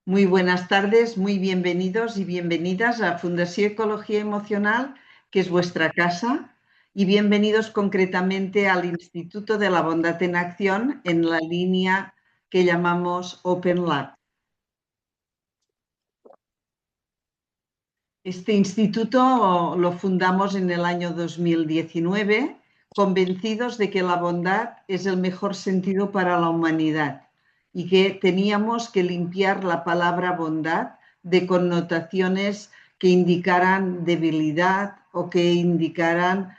Muy buenas tardes, muy bienvenidos y bienvenidas a Fundación Ecología Emocional, que es vuestra casa, y bienvenidos concretamente al Instituto de la Bondad en Acción en la línea que llamamos Open Lab. Este instituto lo fundamos en el año 2019, convencidos de que la bondad es el mejor sentido para la humanidad y que teníamos que limpiar la palabra bondad de connotaciones que indicaran debilidad o que indicaran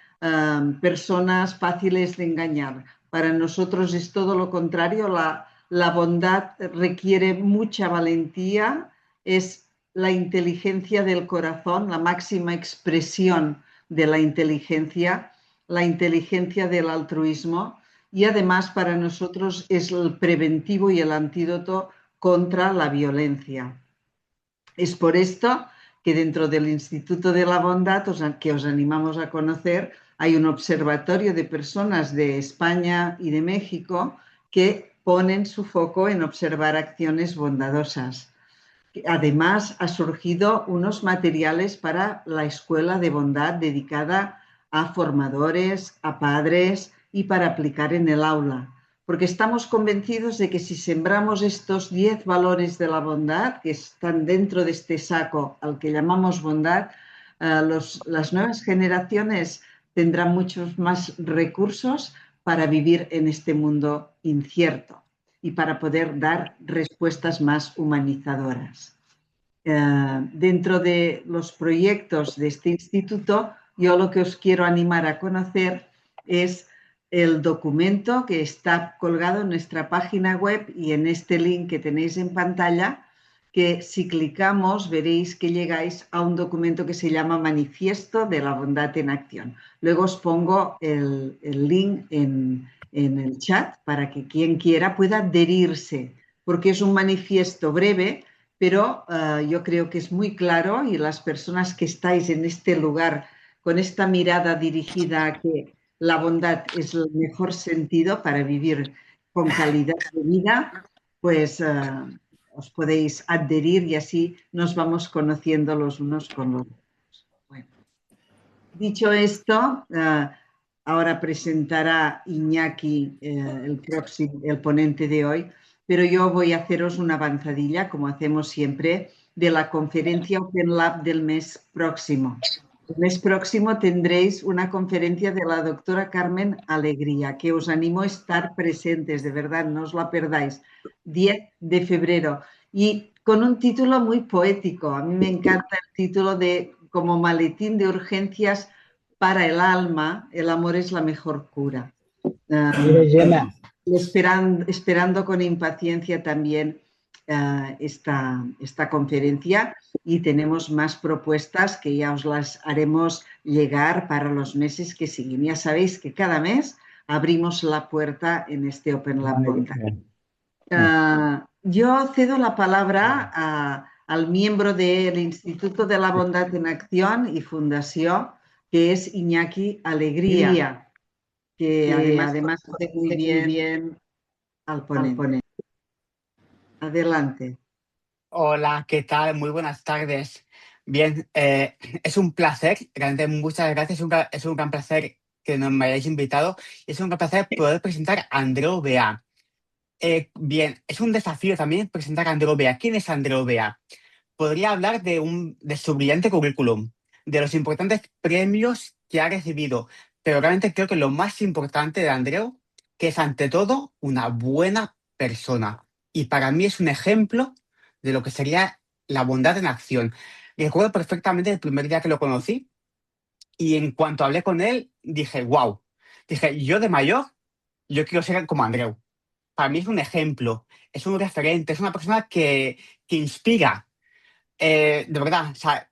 personas fáciles de engañar. Para nosotros es todo lo contrario, la bondad requiere mucha valentía, es la inteligencia del corazón, la máxima expresión de la inteligencia del altruismo, y además para nosotros es el preventivo y el antídoto contra la violencia. Es por esto que dentro del Instituto de la Bondad, que os animamos a conocer, hay un observatorio de personas de España y de México que ponen su foco en observar acciones bondadosas. Además, ha surgido unos materiales para la escuela de bondad dedicada a formadores, a padres y para aplicar en el aula. Porque estamos convencidos de que si sembramos estos 10 valores de la bondad que están dentro de este saco al que llamamos bondad, las nuevas generaciones tendrán muchos más recursos para vivir en este mundo incierto y para poder dar respuestas más humanizadoras. Dentro de los proyectos de este instituto, yo lo que os quiero animar a conocer es el documento que está colgado en nuestra página web y en este link que tenéis en pantalla, que si clicamos veréis que llegáis a un documento que se llama Manifiesto de la Bondad en Acción. Luego os pongo el link en el chat para que quien quiera pueda adherirse, porque es un manifiesto breve, pero yo creo que es muy claro, y las personas que estáis en este lugar con esta mirada dirigida a que la bondad es el mejor sentido para vivir con calidad de vida, pues os podéis adherir y así nos vamos conociendo los unos con los otros. Bueno, dicho esto, ahora presentará Iñaki, el ponente de hoy, pero yo voy a haceros una avanzadilla, como hacemos siempre, de la conferencia Open Lab del mes próximo. El mes próximo tendréis una conferencia de la doctora Carmen Alegría, que os animo a estar presentes, de verdad, no os la perdáis, 10 de febrero. Y con un título muy poético, a mí me encanta el título de como maletín de urgencias para el alma, el amor es la mejor cura. Esperando con impaciencia también esta conferencia, y tenemos más propuestas que ya os las haremos llegar para los meses que siguen. Ya sabéis que cada mes abrimos la puerta en este Open Lab Bondad. Yo cedo la palabra al miembro del Instituto de la Bondad en Acción y Fundación, que es Iñaki Alegría, que además conoce muy bien al ponente. Adelante. Hola, ¿qué tal? Muy buenas tardes. Bien, es un placer, realmente muchas gracias, es un gran placer que me hayáis invitado y es un gran placer poder presentar a Andreu Bea. Bien, es un desafío también presentar a Andreu Bea. ¿Quién es Andreu Bea? Podría hablar de su brillante currículum, de los importantes premios que ha recibido, pero realmente creo que lo más importante de Andreu, que es ante todo una buena persona. Y para mí es un ejemplo de lo que sería la bondad en acción. Recuerdo perfectamente el primer día que lo conocí y en cuanto hablé con él dije, wow, dije, yo de mayor, yo quiero ser como Andreu. Para mí es un ejemplo, es un referente, es una persona que inspira. De verdad, o sea,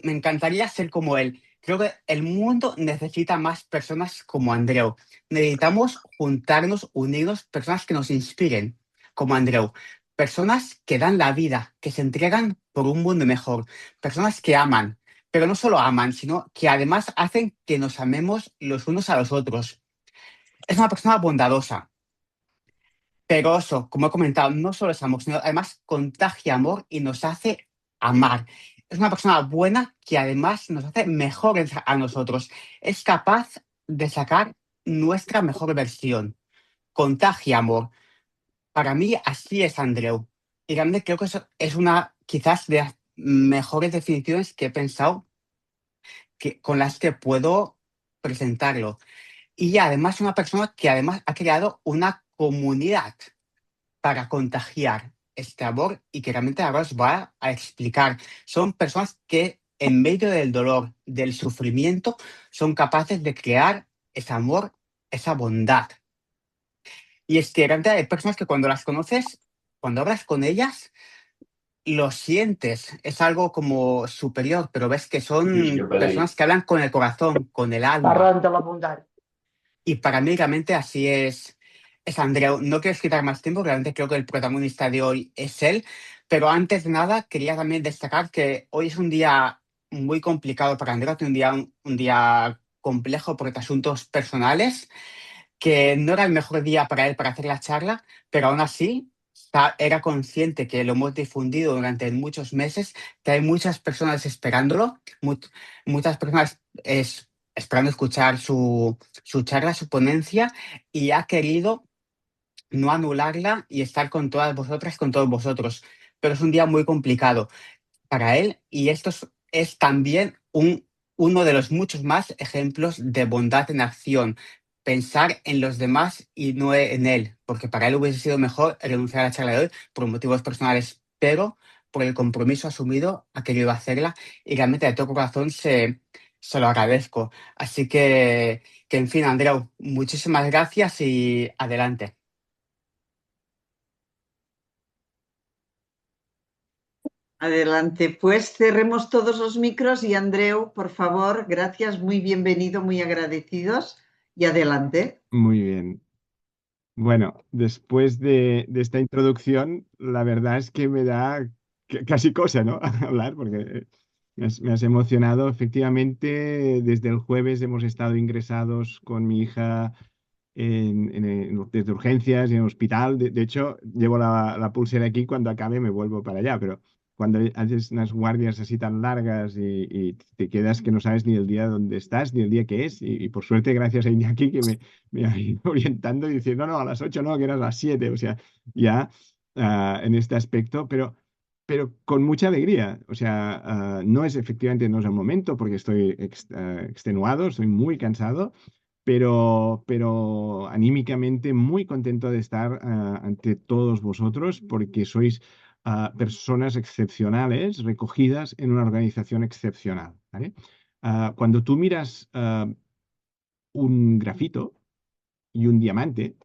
me encantaría ser como él. Creo que el mundo necesita más personas como Andreu. Necesitamos juntarnos, unirnos, personas que nos inspiren, como Andreu. Personas que dan la vida, que se entregan por un mundo mejor. Personas que aman, pero no solo aman, sino que además hacen que nos amemos los unos a los otros. Es una persona bondadosa. Pero eso, como he comentado, no solo es amor, sino además contagia amor y nos hace amar. Es una persona buena que además nos hace mejores a nosotros. Es capaz de sacar nuestra mejor versión. Contagia amor. Para mí así es Andreu. Y realmente creo que eso es una quizás de las mejores definiciones que he pensado con las que puedo presentarlo. Y además una persona que además ha creado una comunidad para contagiar este amor y que realmente ahora os va a explicar. Son personas que en medio del dolor, del sufrimiento, son capaces de crear ese amor, esa bondad. Y es que realmente hay personas que cuando las conoces, cuando hablas con ellas, lo sientes, es algo como superior, pero ves que son personas que hablan con el corazón, con el alma. Parlant de la bondat. Y para mí realmente así es Andreu. No quiero quitar más tiempo, realmente creo que el protagonista de hoy es él, pero antes de nada quería también destacar que hoy es un día muy complicado para Andreu, un día complejo por asuntos personales, que no era el mejor día para él para hacer la charla, pero aún así era consciente que lo hemos difundido durante muchos meses, que hay muchas personas esperándolo, muchas personas esperando escuchar su charla, su ponencia, y ha querido no anularla y estar con todas vosotras, con todos vosotros. Pero es un día muy complicado para él y esto es también uno de los muchos más ejemplos de bondad en acción. Pensar en los demás y no en él, porque para él hubiese sido mejor renunciar a la charla de hoy por motivos personales, pero por el compromiso asumido ha querido hacerla y realmente de todo corazón se lo agradezco. Así que en fin, Andreu, muchísimas gracias y adelante. Adelante, pues cerremos todos los micros y Andreu, por favor, gracias, muy bienvenido, muy agradecidos y adelante. Muy bien. Bueno, después de esta introducción, la verdad es que me da casi cosa, ¿no? Hablar, porque me has emocionado. Efectivamente, desde el jueves hemos estado ingresados con mi hija desde urgencias, en el hospital. De hecho, llevo la pulsera aquí, cuando acabe me vuelvo para allá, pero cuando haces unas guardias así tan largas y te quedas que no sabes ni el día donde estás, ni el día que es, y por suerte, gracias a Iñaki, que me ha ido orientando y diciendo, no, no, a las 8 no, que eran las 7, o sea, ya en este aspecto, pero con mucha alegría. O sea, no es efectivamente, no es el momento porque estoy extenuado, estoy muy cansado, pero anímicamente muy contento de estar ante todos vosotros porque sois personas excepcionales recogidas en una organización excepcional, ¿vale? Cuando tú miras un grafito y un diamante,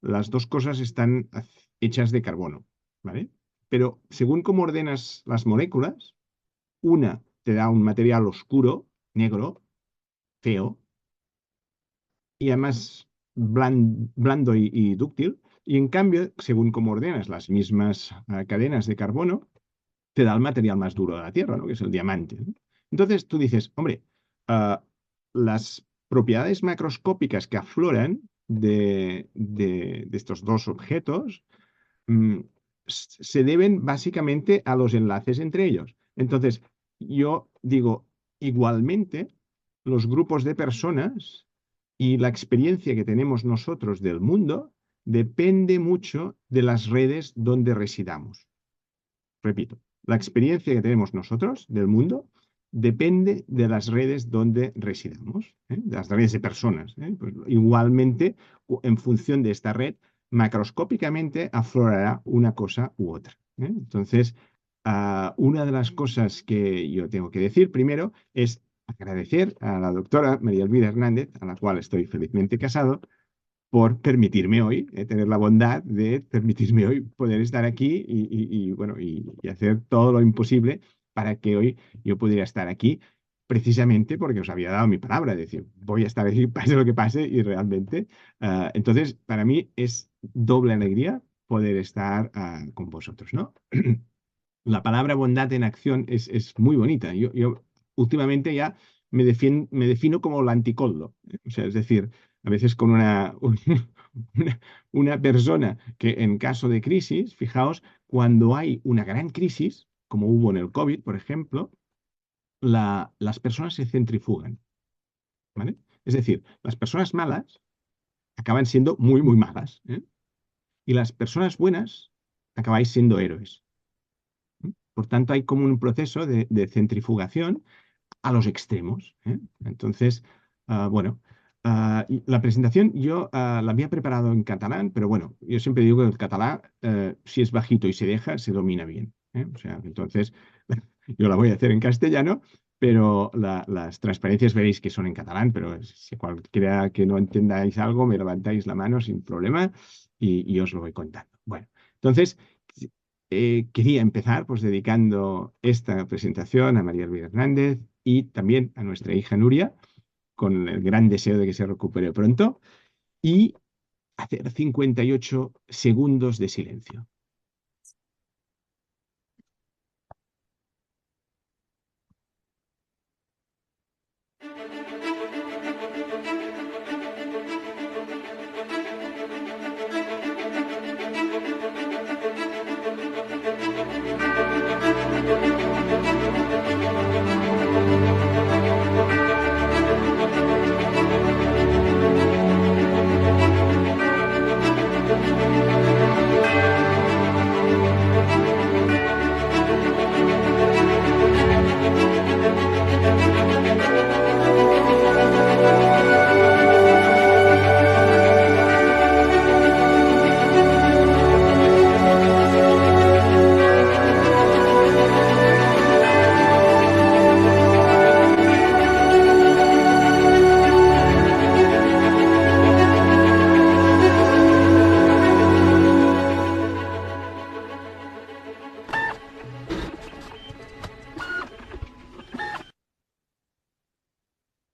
las dos cosas están hechas de carbono, ¿vale? Pero según cómo ordenas las moléculas, una te da un material oscuro, negro, feo, y además blando y dúctil, y en cambio, según cómo ordenas las mismas cadenas de carbono, te da el material más duro de la Tierra, ¿no? Que es el diamante, ¿no? Entonces tú dices, hombre, las propiedades macroscópicas que afloran de estos dos objetos mm, se deben básicamente a los enlaces entre ellos. Entonces, yo digo, igualmente, los grupos de personas y la experiencia que tenemos nosotros del mundo depende mucho de las redes donde residamos. Repito, la experiencia que tenemos nosotros del mundo depende de las redes donde residamos, ¿eh? De las redes de personas, ¿eh? Pues igualmente, en función de esta red, macroscópicamente aflorará una cosa u otra, ¿eh? Entonces, una de las cosas que yo tengo que decir primero es agradecer a la doctora María Elvira Hernández, a la cual estoy felizmente casado, por permitirme hoy, tener la bondad de permitirme hoy poder estar aquí bueno, y hacer todo lo imposible para que hoy yo pudiera estar aquí, precisamente porque os había dado mi palabra, es decir, voy a estar aquí pase lo que pase y realmente, entonces, para mí es doble alegría poder estar con vosotros, ¿no? La palabra bondad en acción es muy bonita. Yo últimamente ya me defino como el anticoldo. O sea, es decir, a veces con una persona que en caso de crisis, fijaos, cuando hay una gran crisis, como hubo en el COVID, por ejemplo, las personas se centrifugan, ¿vale? Es decir, las personas malas acaban siendo muy, muy malas, ¿eh? Y las personas buenas acabáis siendo héroes. Por tanto, hay como un proceso de centrifugación a los extremos, ¿eh? Entonces, bueno, y la presentación yo la había preparado en catalán, pero bueno, yo siempre digo que el catalán, si es bajito y se deja, se domina bien, ¿eh? O sea, entonces, yo la voy a hacer en castellano, pero las transparencias veréis que son en catalán, pero si cualquiera que no entendáis algo, me levantáis la mano sin problema y os lo voy contando. Bueno, entonces, quería empezar pues dedicando esta presentación a María Elvira Hernández y también a nuestra hija Nuria, con el gran deseo de que se recupere pronto, y hacer 58 segundos de silencio.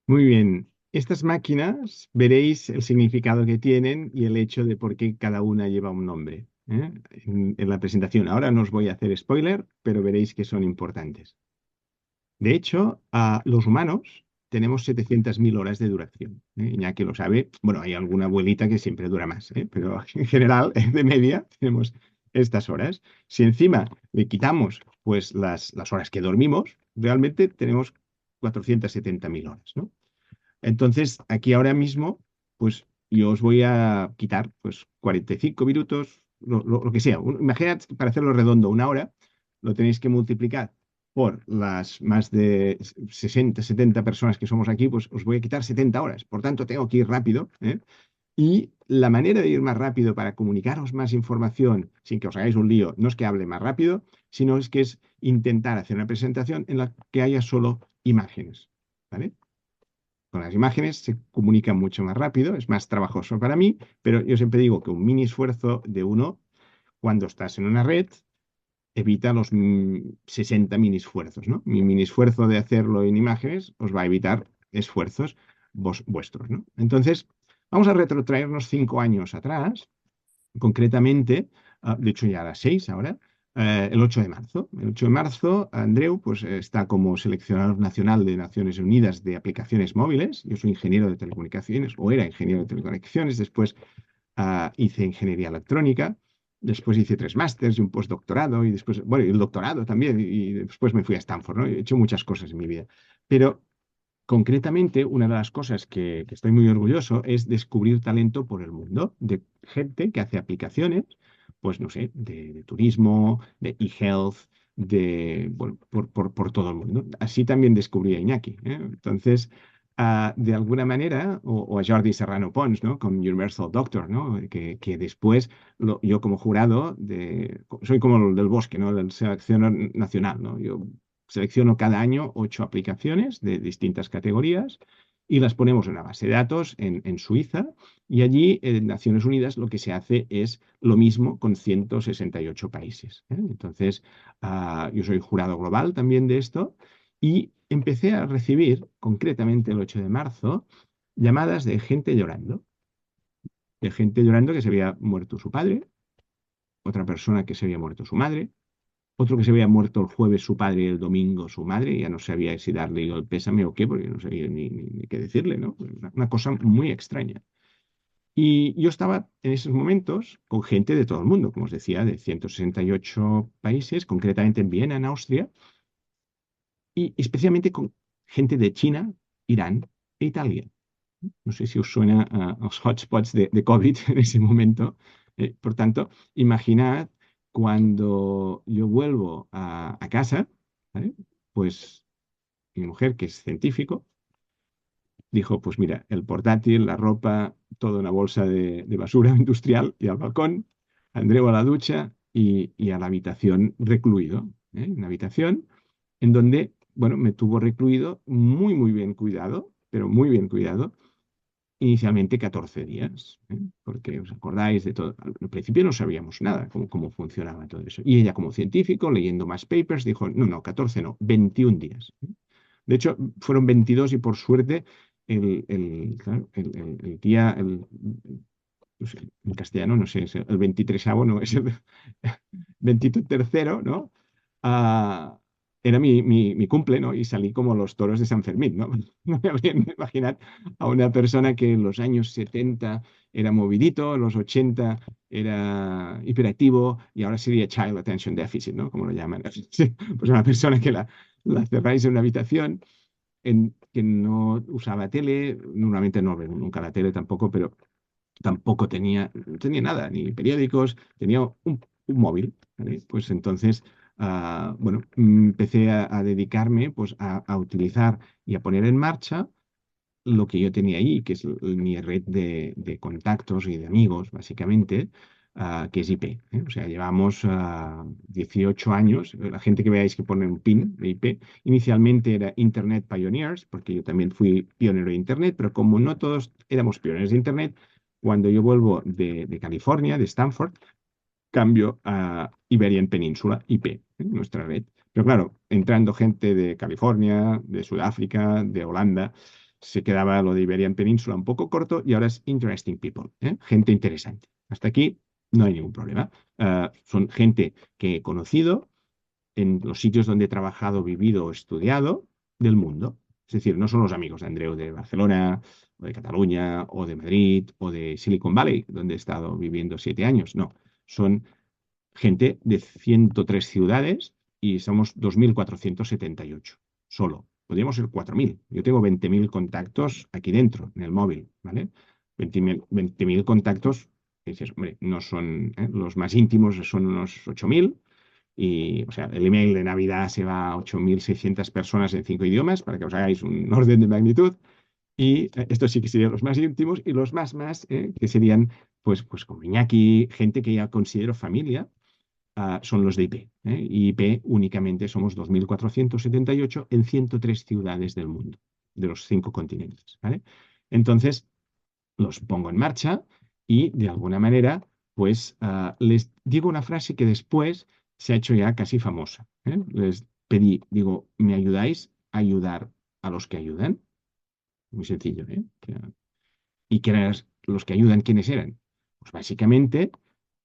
Muy bien. Estas máquinas veréis el significado que tienen y el hecho de por qué cada una lleva un nombre, ¿eh? En la presentación. Ahora no os voy a hacer spoiler, pero veréis que son importantes. De hecho, los humanos tenemos 700.000 horas de duración, ¿eh? Iñaki lo sabe. Bueno, hay alguna abuelita que siempre dura más, ¿eh? Pero en general, de media, tenemos estas horas. Si encima le quitamos pues, las horas que dormimos, realmente tenemos 470.000 horas, ¿no? Entonces, aquí ahora mismo, pues yo os voy a quitar pues 45 minutos, lo que sea. Imaginad, para hacerlo redondo, una hora, lo tenéis que multiplicar por las más de 60, 70 personas que somos aquí, pues os voy a quitar 70 horas. Por tanto, tengo que ir rápido, ¿eh? Y la manera de ir más rápido para comunicaros más información sin que os hagáis un lío, no es que hable más rápido, sino es que es intentar hacer una presentación en la que haya solo imágenes, ¿vale? Con las imágenes se comunica mucho más rápido, es más trabajoso para mí, pero yo siempre digo que un mini esfuerzo de uno, cuando estás en una red, evita los 60 mini esfuerzos, ¿no? Mi mini esfuerzo de hacerlo en imágenes os va a evitar esfuerzos vuestros, ¿no? Entonces, vamos a retrotraernos 5 años atrás, concretamente, de hecho ya a las 6 ahora, el 8 de marzo. El 8 de marzo, Andreu pues, está como seleccionador nacional de Naciones Unidas de aplicaciones móviles. Yo soy ingeniero de telecomunicaciones, o era ingeniero de telecomunicaciones. Después hice ingeniería electrónica. Después hice 3 másters y un postdoctorado. Y después, bueno, y el doctorado también. Y después me fui a Stanford, ¿no? He hecho muchas cosas en mi vida. Pero concretamente, una de las cosas que estoy muy orgulloso es descubrir talento por el mundo, de gente que hace aplicaciones, pues no sé, de turismo, de e-health, bueno, por todo el mundo. Así también descubrí a Iñaki, ¿eh? Entonces, de alguna manera, o a Jordi Serrano Pons, ¿no? Con Universal Doctor, ¿no? Que después yo como jurado, soy como el del bosque, ¿no? Del seleccionador nacional, ¿no? Yo selecciono cada año 8 aplicaciones de distintas categorías y las ponemos en una base de datos en Suiza, y allí en Naciones Unidas lo que se hace es lo mismo con 168 países, ¿eh? Entonces, yo soy jurado global también de esto y empecé a recibir, concretamente el 8 de marzo, llamadas de gente llorando que se había muerto su padre, otra persona que se había muerto su madre, otro que se había muerto el jueves su padre y el domingo su madre, y ya no sabía si darle el pésame o qué, porque no sabía ni qué decirle, ¿no? Una cosa muy extraña. Y yo estaba en esos momentos con gente de todo el mundo, como os decía, de 168 países, concretamente en Viena, en Austria, y especialmente con gente de China, Irán e Italia. No sé si os suena a los hotspots de COVID en ese momento. Por tanto, imaginad cuando yo vuelvo a casa, ¿vale? Pues mi mujer, que es científico, dijo, pues mira, el portátil, la ropa, toda una bolsa de basura industrial y al balcón, Andreu a la ducha y a la habitación recluido. Una habitación en donde, bueno, me tuvo recluido muy, muy bien cuidado, pero muy bien cuidado, inicialmente 14 días, porque os acordáis de todo. Al principio no sabíamos nada, cómo funcionaba todo eso. Y ella, como científico, leyendo más papers, dijo, no, no, 14 no, 21 días. De hecho, fueron 22 y por suerte claro, el día, no sé, en castellano, no sé, es el 23º, no, es el 23º, ¿no? Ah, era mi cumple, ¿no? Y salí como los toros de San Fermín, ¿no? No me habría imaginado a una persona que en los años 70 era movidito, en los 80 era hiperactivo y ahora sería Child Attention Deficit, ¿no? Como lo llaman. Sí, pues una persona que la cerráis en una habitación que no usaba tele, normalmente no veo nunca la tele tampoco, pero tampoco tenía nada, ni periódicos, tenía un móvil, ¿vale? Pues entonces, bueno, empecé a dedicarme pues, a utilizar y a poner en marcha lo que yo tenía ahí, que es mi red de contactos y de amigos, básicamente, que es IP. O sea, llevamos 18 años. La gente que veáis que pone un PIN de IP, inicialmente era Internet Pioneers, porque yo también fui pionero de Internet, pero como no todos éramos pioneros de Internet, cuando yo vuelvo de California, de Stanford, cambio a Iberian Peninsula, IP, nuestra red. Pero claro, entrando gente de California, de Sudáfrica, de Holanda, se quedaba lo de Iberian Peninsula un poco corto y ahora es Interesting People, gente interesante. Hasta aquí no hay ningún problema. Son gente que he conocido en los sitios donde he trabajado, vivido o estudiado del mundo. Es decir, no son los amigos de Andreu de Barcelona, o de Cataluña, o de Madrid, o de Silicon Valley, donde he estado viviendo 7 años. No, son gente de 103 ciudades y somos 2.478 solo. Podríamos ser 4.000. Yo tengo 20.000 contactos aquí dentro, en el móvil, ¿vale? 20.000 contactos, que dices, hombre, no son los más íntimos, son unos 8.000. Y, o sea, el email de Navidad se va a 8.600 personas en 5 idiomas, para que os hagáis un orden de magnitud. Y estos sí que serían los más íntimos y los más, que serían, pues como Iñaki, gente que ya considero familia, son los de IP. Y IP únicamente somos 2.478 en 103 ciudades del mundo, de los 5 continentes. ¿Vale? Entonces, los pongo en marcha y de alguna manera, pues les digo una frase que después se ha hecho ya casi famosa. Les pedí, digo, ¿me ayudáis a ayudar a los que ayudan? Muy sencillo, ¿eh? ¿Y quién eran los que ayudan? ¿Quiénes eran? Pues básicamente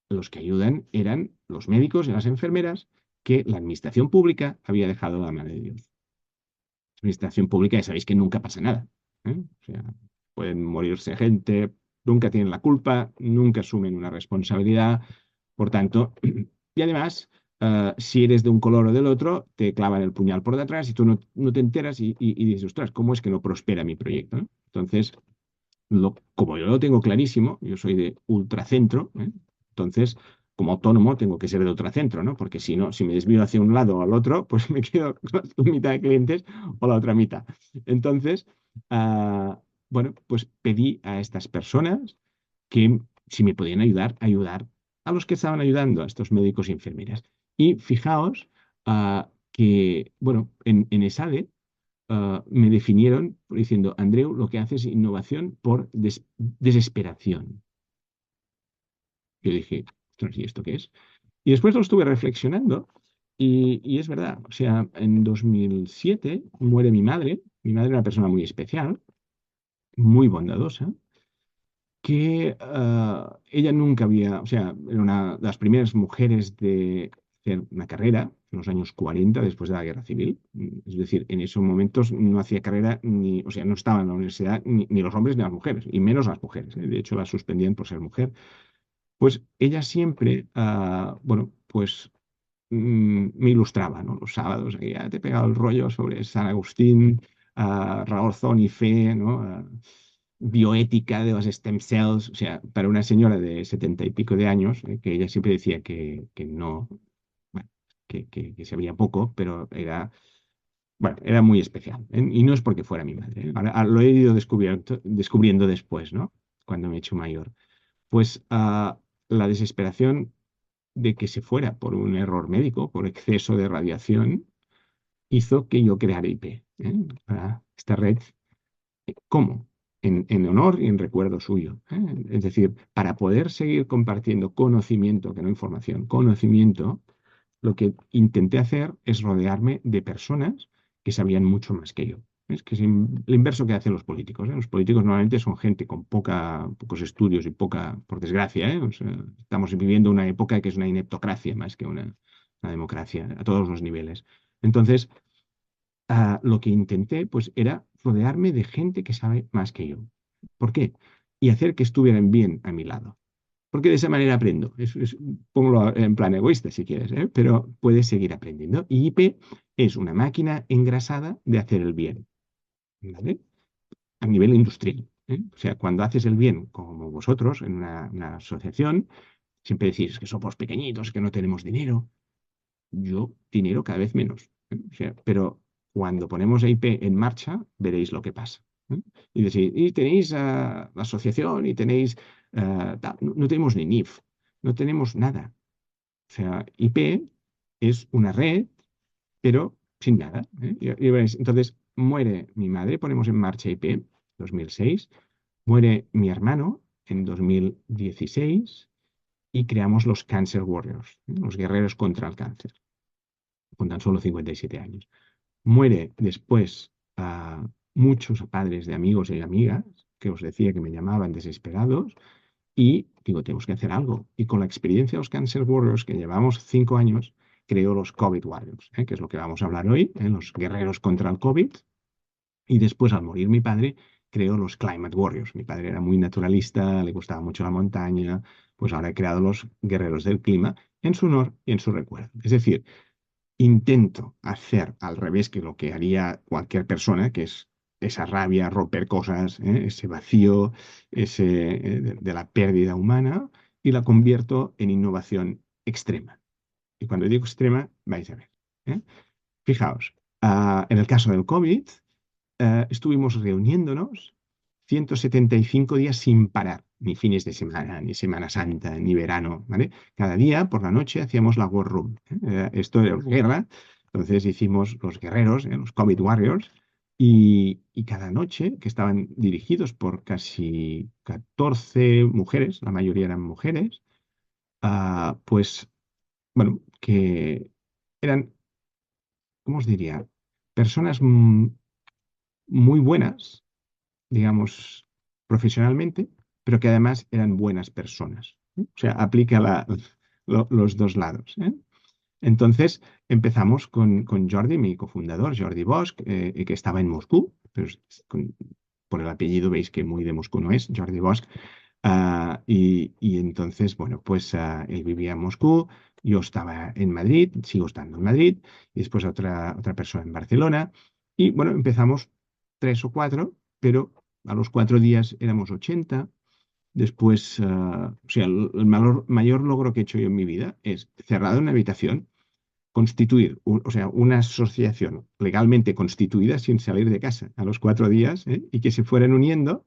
los que ayudan eran los médicos y las enfermeras que la administración pública había dejado a la mano de Dios. La administración pública ya sabéis que nunca pasa nada. O sea, pueden morirse gente, nunca tienen la culpa, nunca asumen una responsabilidad. Por tanto, y además, si eres de un color o del otro, te clavan el puñal por detrás y tú no te enteras y dices, ostras, ¿cómo es que no prospera mi proyecto? ¿No? Entonces, como yo lo tengo clarísimo, yo soy de ultracentro, entonces, como autónomo, tengo que ser de ultracentro, ¿no? Porque si no, si me desvío hacia un lado o al otro, pues me quedo con la mitad de clientes o la otra mitad. Entonces, bueno, pues pedí a estas personas que si me podían ayudar a los que estaban ayudando, a estos médicos y enfermeras. Y fijaos que, bueno, en ESADE me definieron diciendo, Andreu, lo que hace es innovación por desesperación. Yo dije, ostras, ¿y esto qué es? Y después lo estuve reflexionando y es verdad, o sea, en 2007 muere mi madre era una persona muy especial, muy bondadosa, que ella nunca había, o sea, era una de las primeras mujeres de hacer una carrera en los años 40 después de la Guerra Civil. Es decir, en esos momentos no hacía carrera ni, o sea, no estaban en la universidad ni los hombres ni las mujeres, y menos las mujeres. De hecho, las suspendían por ser mujer. Pues ella siempre, bueno, pues me ilustraba, ¿no? Los sábados, ya te he pegado el rollo sobre San Agustín, razón y fe, ¿no? Bioética de los stem cells, o sea, para una señora de 70 y pico de años, que ella siempre decía que no, bueno, que sabía poco, pero era, bueno, era muy especial, ¿eh? Y no es porque fuera mi madre, ¿eh? Ahora lo he ido descubriendo después, ¿no? Cuando me he hecho mayor. Pues la desesperación de que se fuera por un error médico, por exceso de radiación, hizo que yo creara IP, ¿eh? Para esta red. ¿Cómo? En honor y en recuerdo suyo, ¿eh? Es decir, para poder seguir compartiendo conocimiento, que no información, conocimiento, lo que intenté hacer es rodearme de personas que sabían mucho más que yo. Es que es lo inverso que hacen los políticos, ¿eh? Los políticos normalmente son gente con pocos estudios y poca, por desgracia, ¿eh? O sea, estamos viviendo una época que es una ineptocracia más que una democracia a todos los niveles. Entonces, lo que intenté pues era rodearme de gente que sabe más que yo. ¿Por qué? Y hacer que estuvieran bien a mi lado. Porque de esa manera aprendo. Póngalo en plan egoísta si quieres, ¿eh? Pero puedes seguir aprendiendo. Y IP es una máquina engrasada de hacer el bien, ¿vale? A nivel industrial, ¿eh? O sea, cuando haces el bien, como vosotros, en una asociación, siempre decís que somos pequeñitos, que no tenemos dinero. Yo, dinero cada vez menos, ¿eh? O sea, pero cuando ponemos IP en marcha, veréis lo que pasa, ¿eh? Y decir, y tenéis la asociación y tenéis, no, no tenemos ni NIF, no tenemos nada. O sea, IP es una red, pero sin nada, ¿eh? Y veréis, entonces, muere mi madre, ponemos en marcha IP, 2006, muere mi hermano en 2016 y creamos los Cancer Warriors, ¿eh? Los guerreros contra el cáncer, con tan solo 57 años. Muere después a muchos padres de amigos y amigas que os decía que me llamaban desesperados y digo, tenemos que hacer algo. Y con la experiencia de los Cancer Warriors, que llevamos 5 años, creo los COVID Warriors, que es lo que vamos a hablar hoy, los guerreros contra el COVID. Y después, al morir mi padre, creo los Climate Warriors. Mi padre era muy naturalista, le gustaba mucho la montaña, pues ahora he creado los guerreros del clima en su honor y en su recuerdo. Es decir, intento hacer al revés que lo que haría cualquier persona, que es esa rabia, romper cosas, ese vacío, de la pérdida humana, y la convierto en innovación extrema. Y cuando digo extrema, vais a ver, ¿eh? Fijaos, en el caso del COVID, estuvimos reuniéndonos 175 días sin parar, ni fines de semana, ni Semana Santa, ni verano, ¿vale? Cada día por la noche hacíamos la War Room, ¿eh? Esto era guerra, entonces hicimos los guerreros, los COVID Warriors, y cada noche, que estaban dirigidos por casi 14 mujeres, la mayoría eran mujeres, pues, bueno, que eran, ¿cómo os diría? Personas muy buenas, digamos, profesionalmente, pero que además eran buenas personas, ¿eh? O sea, aplica los dos lados, ¿eh? Entonces empezamos con Jordi, mi cofundador, Jordi Bosch, que estaba en Moscú, pero por el apellido veis que muy de Moscú no es, Jordi Bosch. Y entonces, bueno, pues él vivía en Moscú, yo estaba en Madrid, sigo estando en Madrid, y después otra persona en Barcelona. Y bueno, empezamos 3 o 4, pero a los 4 días éramos 80. Después, o sea, el mayor logro que he hecho yo en mi vida es, cerrado en una habitación, constituir, o sea, una asociación legalmente constituida sin salir de casa a los 4 días, ¿eh? Y que se fueran uniendo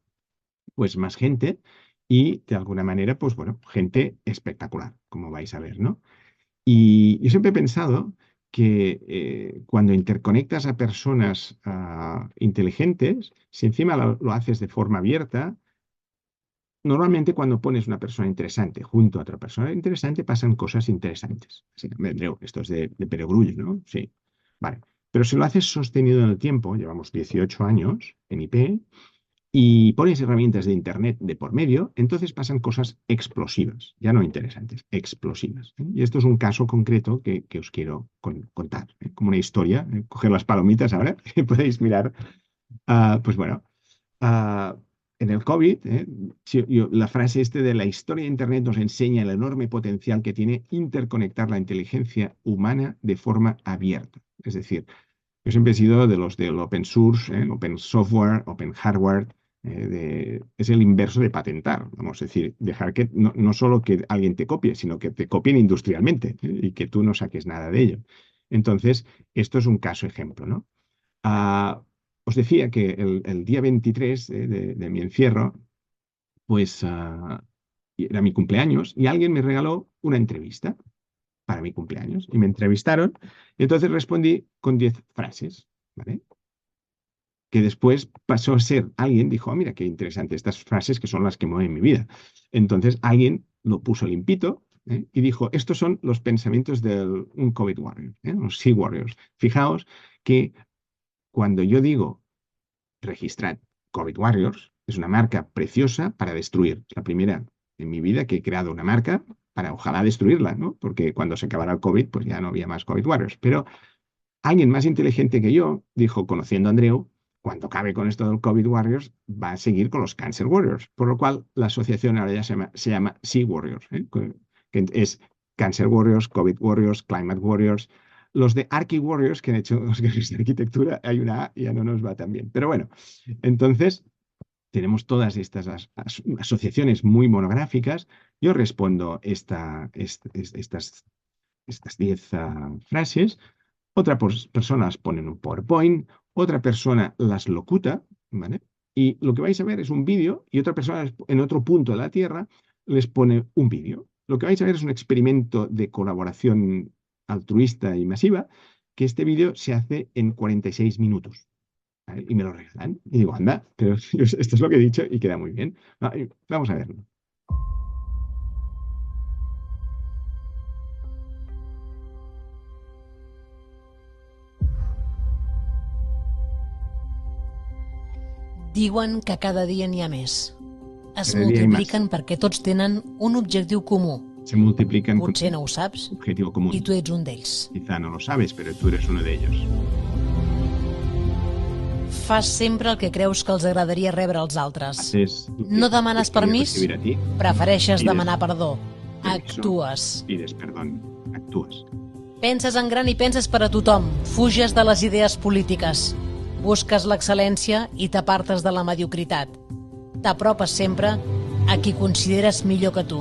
pues más gente y de alguna manera, pues bueno, gente espectacular, como vais a ver, ¿no? Y yo siempre he pensado que cuando interconectas a personas inteligentes, si encima lo haces de forma abierta, normalmente cuando pones una persona interesante junto a otra persona interesante pasan cosas interesantes. Sí, Andreu, esto es de perogrullo, ¿no? Sí, vale. Pero si lo haces sostenido en el tiempo, llevamos 18 años en IP, y pones herramientas de Internet de por medio, entonces pasan cosas explosivas, ya no interesantes, explosivas. Y esto es un caso concreto que os quiero contar, como una historia. Coger las palomitas ahora y podéis mirar. Pues bueno, ah, en el COVID, la frase de la historia de Internet nos enseña el enorme potencial que tiene interconectar la inteligencia humana de forma abierta. Es decir, yo siempre he sido de los del open source, open software, open hardware. Es el inverso de patentar, vamos a decir, dejar que no solo que alguien te copie, sino que te copien industrialmente, y que tú no saques nada de ello. Entonces, esto es un caso ejemplo, ¿no? Ah, os decía que el día 23 de mi encierro, pues era mi cumpleaños y alguien me regaló una entrevista para mi cumpleaños y me entrevistaron y entonces respondí con 10 frases, ¿vale? Que después pasó a ser, alguien dijo, mira qué interesante, estas frases que son las que mueven mi vida. Entonces alguien lo puso limpito, y dijo, estos son los pensamientos de un COVID warrior, los Sea Warriors. Fijaos que cuando yo digo registrad COVID Warriors, es una marca preciosa para destruir. Es la primera en mi vida que he creado una marca para ojalá destruirla, ¿no? Porque cuando se acabara el COVID, pues ya no había más COVID Warriors. Pero alguien más inteligente que yo dijo, conociendo a Andreu, cuando acabe con esto del COVID Warriors, va a seguir con los Cancer Warriors. Por lo cual, la asociación ahora ya se llama Sea Warriors, que es Cancer Warriors, COVID Warriors, Climate Warriors. Los de Archi Warriors, que han hecho los guerreros de arquitectura, hay una A y ya no nos va tan bien. Pero bueno, entonces tenemos todas estas asociaciones muy monográficas. Yo respondo estas 10 frases. Otra persona las pone en un PowerPoint, otra persona las locuta, ¿vale? Y lo que vais a ver es un vídeo y otra persona en otro punto de la Tierra les pone un vídeo. Lo que vais a ver es un experimento de colaboración altruista y masiva, que este vídeo se hace en 46 minutos. ¿Vale? Y me lo regalan. Y digo, anda, pero esto es lo que he dicho y queda muy bien. Vamos a verlo. Diuen que cada dia n'hi ha més. Es Cada dia hi ha multipliquen perquè tots tenen un objectiu comú. Se multiplican con Potser no ho saps un objetivo común. i tu ets un d'ells. Quizá no lo sabes, pero tú eres uno de ellos. Fas sempre el que creus que els agradaria rebre als altres. Haces lo que No demanes te gustaría permís, recibir a ti, prefereixes Pides demanar perdó. permiso. Actues. pides perdón, actúas. Penses en gran i penses per a tothom. Fuges de les idees polítiques. Busques l'excel·lència i t'apartes de la mediocritat. T'apropes sempre a qui consideres millor que tu.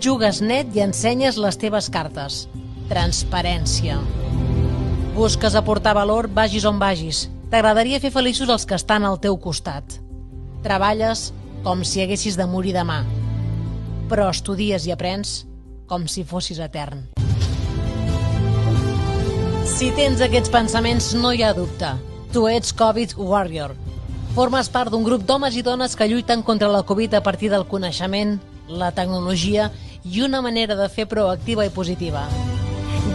Jugues net i ensenyes les teves cartes. Transparència. Busques aportar valor vagis on vagis. T'agradaria fer feliços els que estan al teu costat. Treballes com si haguessis de morir demà. Però estudies i aprens com si fossis etern. Si tens aquests pensaments, no hi ha dubte. Tu ets COVID Warrior. Formes part d'un grup d'homes i dones que lluiten contra la Covid a partir del coneixement, la tecnologia i una manera de fer proactiva i positiva.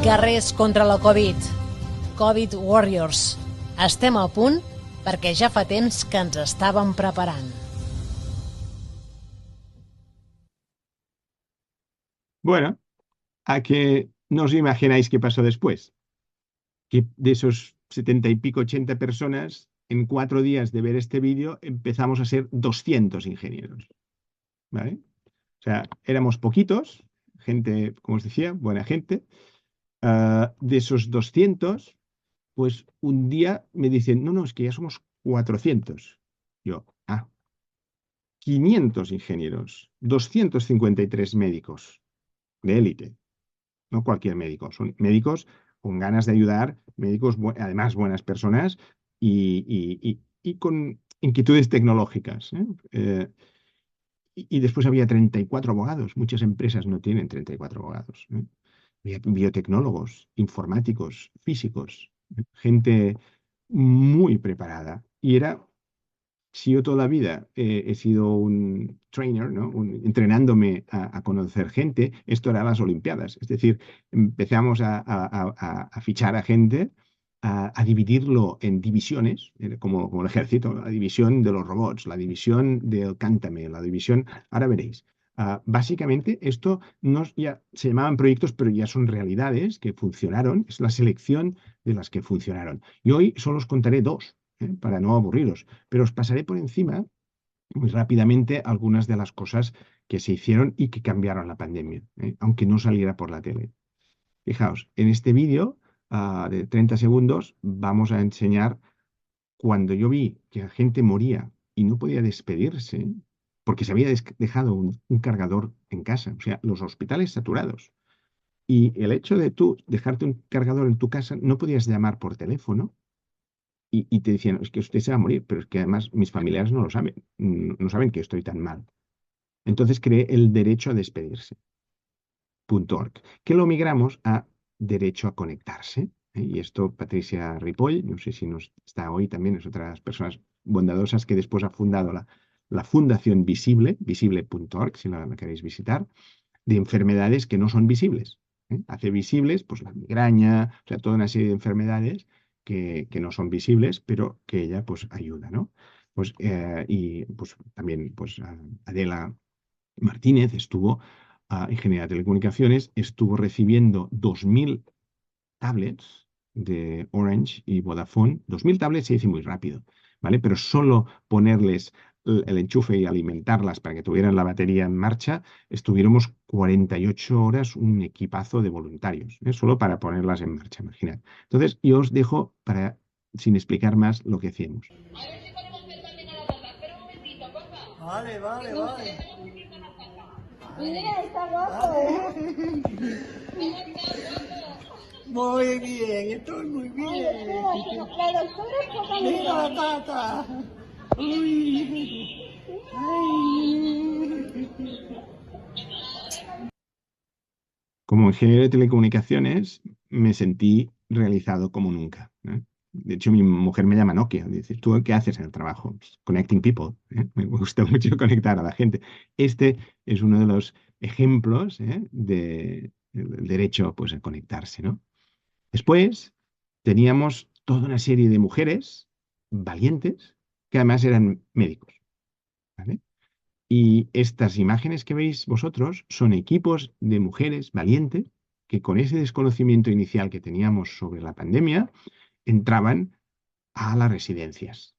Guerrers contra la Covid. COVID Warriors. Estem a punt perquè ja fa temps que ens estàvem preparant. Bueno, ¿a que no os imagináis qué pasó después? Que de esos 70 y pico, 80 personas, en 4 días de ver este vídeo, empezamos a ser 200 ingenieros. ¿Vale? O sea, éramos poquitos, gente, como os decía, buena gente. De esos 200, pues un día me dicen, no, es que ya somos 400. Yo, 500 ingenieros, 253 médicos de élite. No cualquier médico, son médicos con ganas de ayudar, médicos además buenas personas y con inquietudes tecnológicas. Y después había 34 abogados. Muchas empresas no tienen 34 abogados. Había biotecnólogos, informáticos, físicos, gente muy preparada. Y si yo toda la vida he sido un trainer, ¿no? Entrenándome a conocer gente, esto era las Olimpiadas. Es decir, empezamos a fichar a gente a dividirlo en divisiones, como el ejército, la división de los robots, la división del cántame, la división, ahora veréis. Básicamente, esto ya se llamaban proyectos, pero ya son realidades que funcionaron, es la selección de las que funcionaron. Y hoy solo os contaré dos, para no aburriros, pero os pasaré por encima muy rápidamente algunas de las cosas que se hicieron y que cambiaron la pandemia, aunque no saliera por la tele. Fijaos, en este vídeo de 30 segundos vamos a enseñar cuando yo vi que la gente moría y no podía despedirse porque se había dejado un cargador en casa, o sea, los hospitales saturados. Y el hecho de tú dejarte un cargador en tu casa, no podías llamar por teléfono y te decían, es que usted se va a morir, pero es que además mis familiares no lo saben, no saben que estoy tan mal. Entonces creé el derecho a despedirse. .org, que lo migramos a derecho a conectarse. Y esto Patricia Ripoll, no sé si nos está hoy también, es otra de las personas bondadosas que después ha fundado la Fundación Visible, visible.org, si la queréis visitar, de enfermedades que no son visibles. Hace visibles pues la migraña, o sea, toda una serie de enfermedades que no son visibles, pero que ella pues ayuda, ¿no? Pues, y pues también pues Adela Martínez estuvo Ingeniería de Telecomunicaciones, estuvo recibiendo 2.000 tablets de Orange y Vodafone. 2.000 tablets se dice muy rápido, ¿vale? Pero solo ponerles el enchufe y alimentarlas para que tuvieran la batería en marcha, estuviéramos 48 horas un equipazo de voluntarios, solo para ponerlas en marcha, imaginad. Entonces, yo os dejo sin explicar más lo que hacíamos. Vale. Mira, está guapo. Muy bien, estoy muy bien. La doctora está Mira la tata. Uy. Ay. Como ingeniero de telecomunicaciones, me sentí realizado como nunca, ¿eh? De hecho, mi mujer me llama Nokia. Dice, ¿tú qué haces en el trabajo? Pues, connecting people, ¿eh? Me gusta mucho conectar a la gente. Este es uno de los ejemplos, del derecho pues, a conectarse, ¿no? Después teníamos toda una serie de mujeres valientes que además eran médicos, ¿vale? Y estas imágenes que veis vosotros son equipos de mujeres valientes que con ese desconocimiento inicial que teníamos sobre la pandemia entraban a las residencias,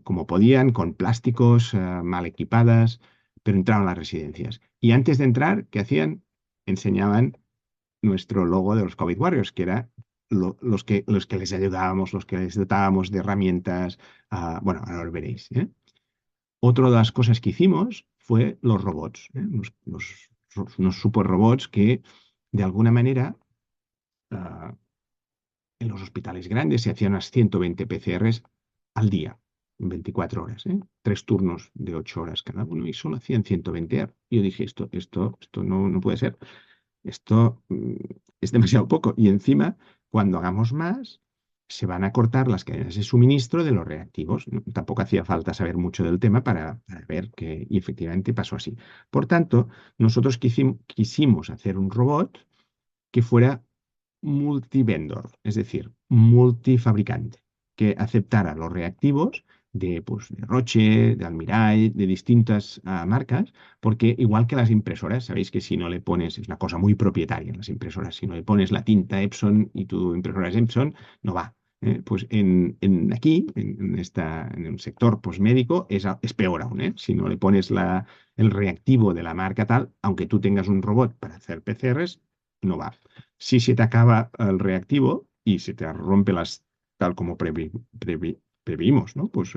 como podían, con plásticos, mal equipadas, pero entraban a las residencias. Y antes de entrar, ¿qué hacían? Enseñaban nuestro logo de los COVID Warriors, que era los que les ayudábamos, los que les dotábamos de herramientas. Bueno, ahora lo veréis. Otra de las cosas que hicimos fue los robots, unos super robots que, de alguna manera, en los hospitales grandes se hacían unas 120 PCRs al día, en 24 horas, 3 turnos de 8 horas cada uno, y solo hacían 120. Y yo dije, esto no puede ser, esto es demasiado poco. Y encima, cuando hagamos más, se van a cortar las cadenas de suministro de los reactivos. Tampoco hacía falta saber mucho del tema para ver que y efectivamente pasó así. Por tanto, nosotros quisimos hacer un robot que fuera multivendor, es decir, multifabricante, que aceptara los reactivos de Roche, de Almirall, de distintas marcas, porque igual que las impresoras, sabéis que si no le pones, es una cosa muy propietaria en las impresoras, si no le pones la tinta Epson y tu impresora es Epson, no va. Pues aquí, en el sector médico, es peor aún. Si no le pones el reactivo de la marca tal, aunque tú tengas un robot para hacer PCRs, no va. Si se te acaba el reactivo y se te rompe tal como previmos, ¿no? Pues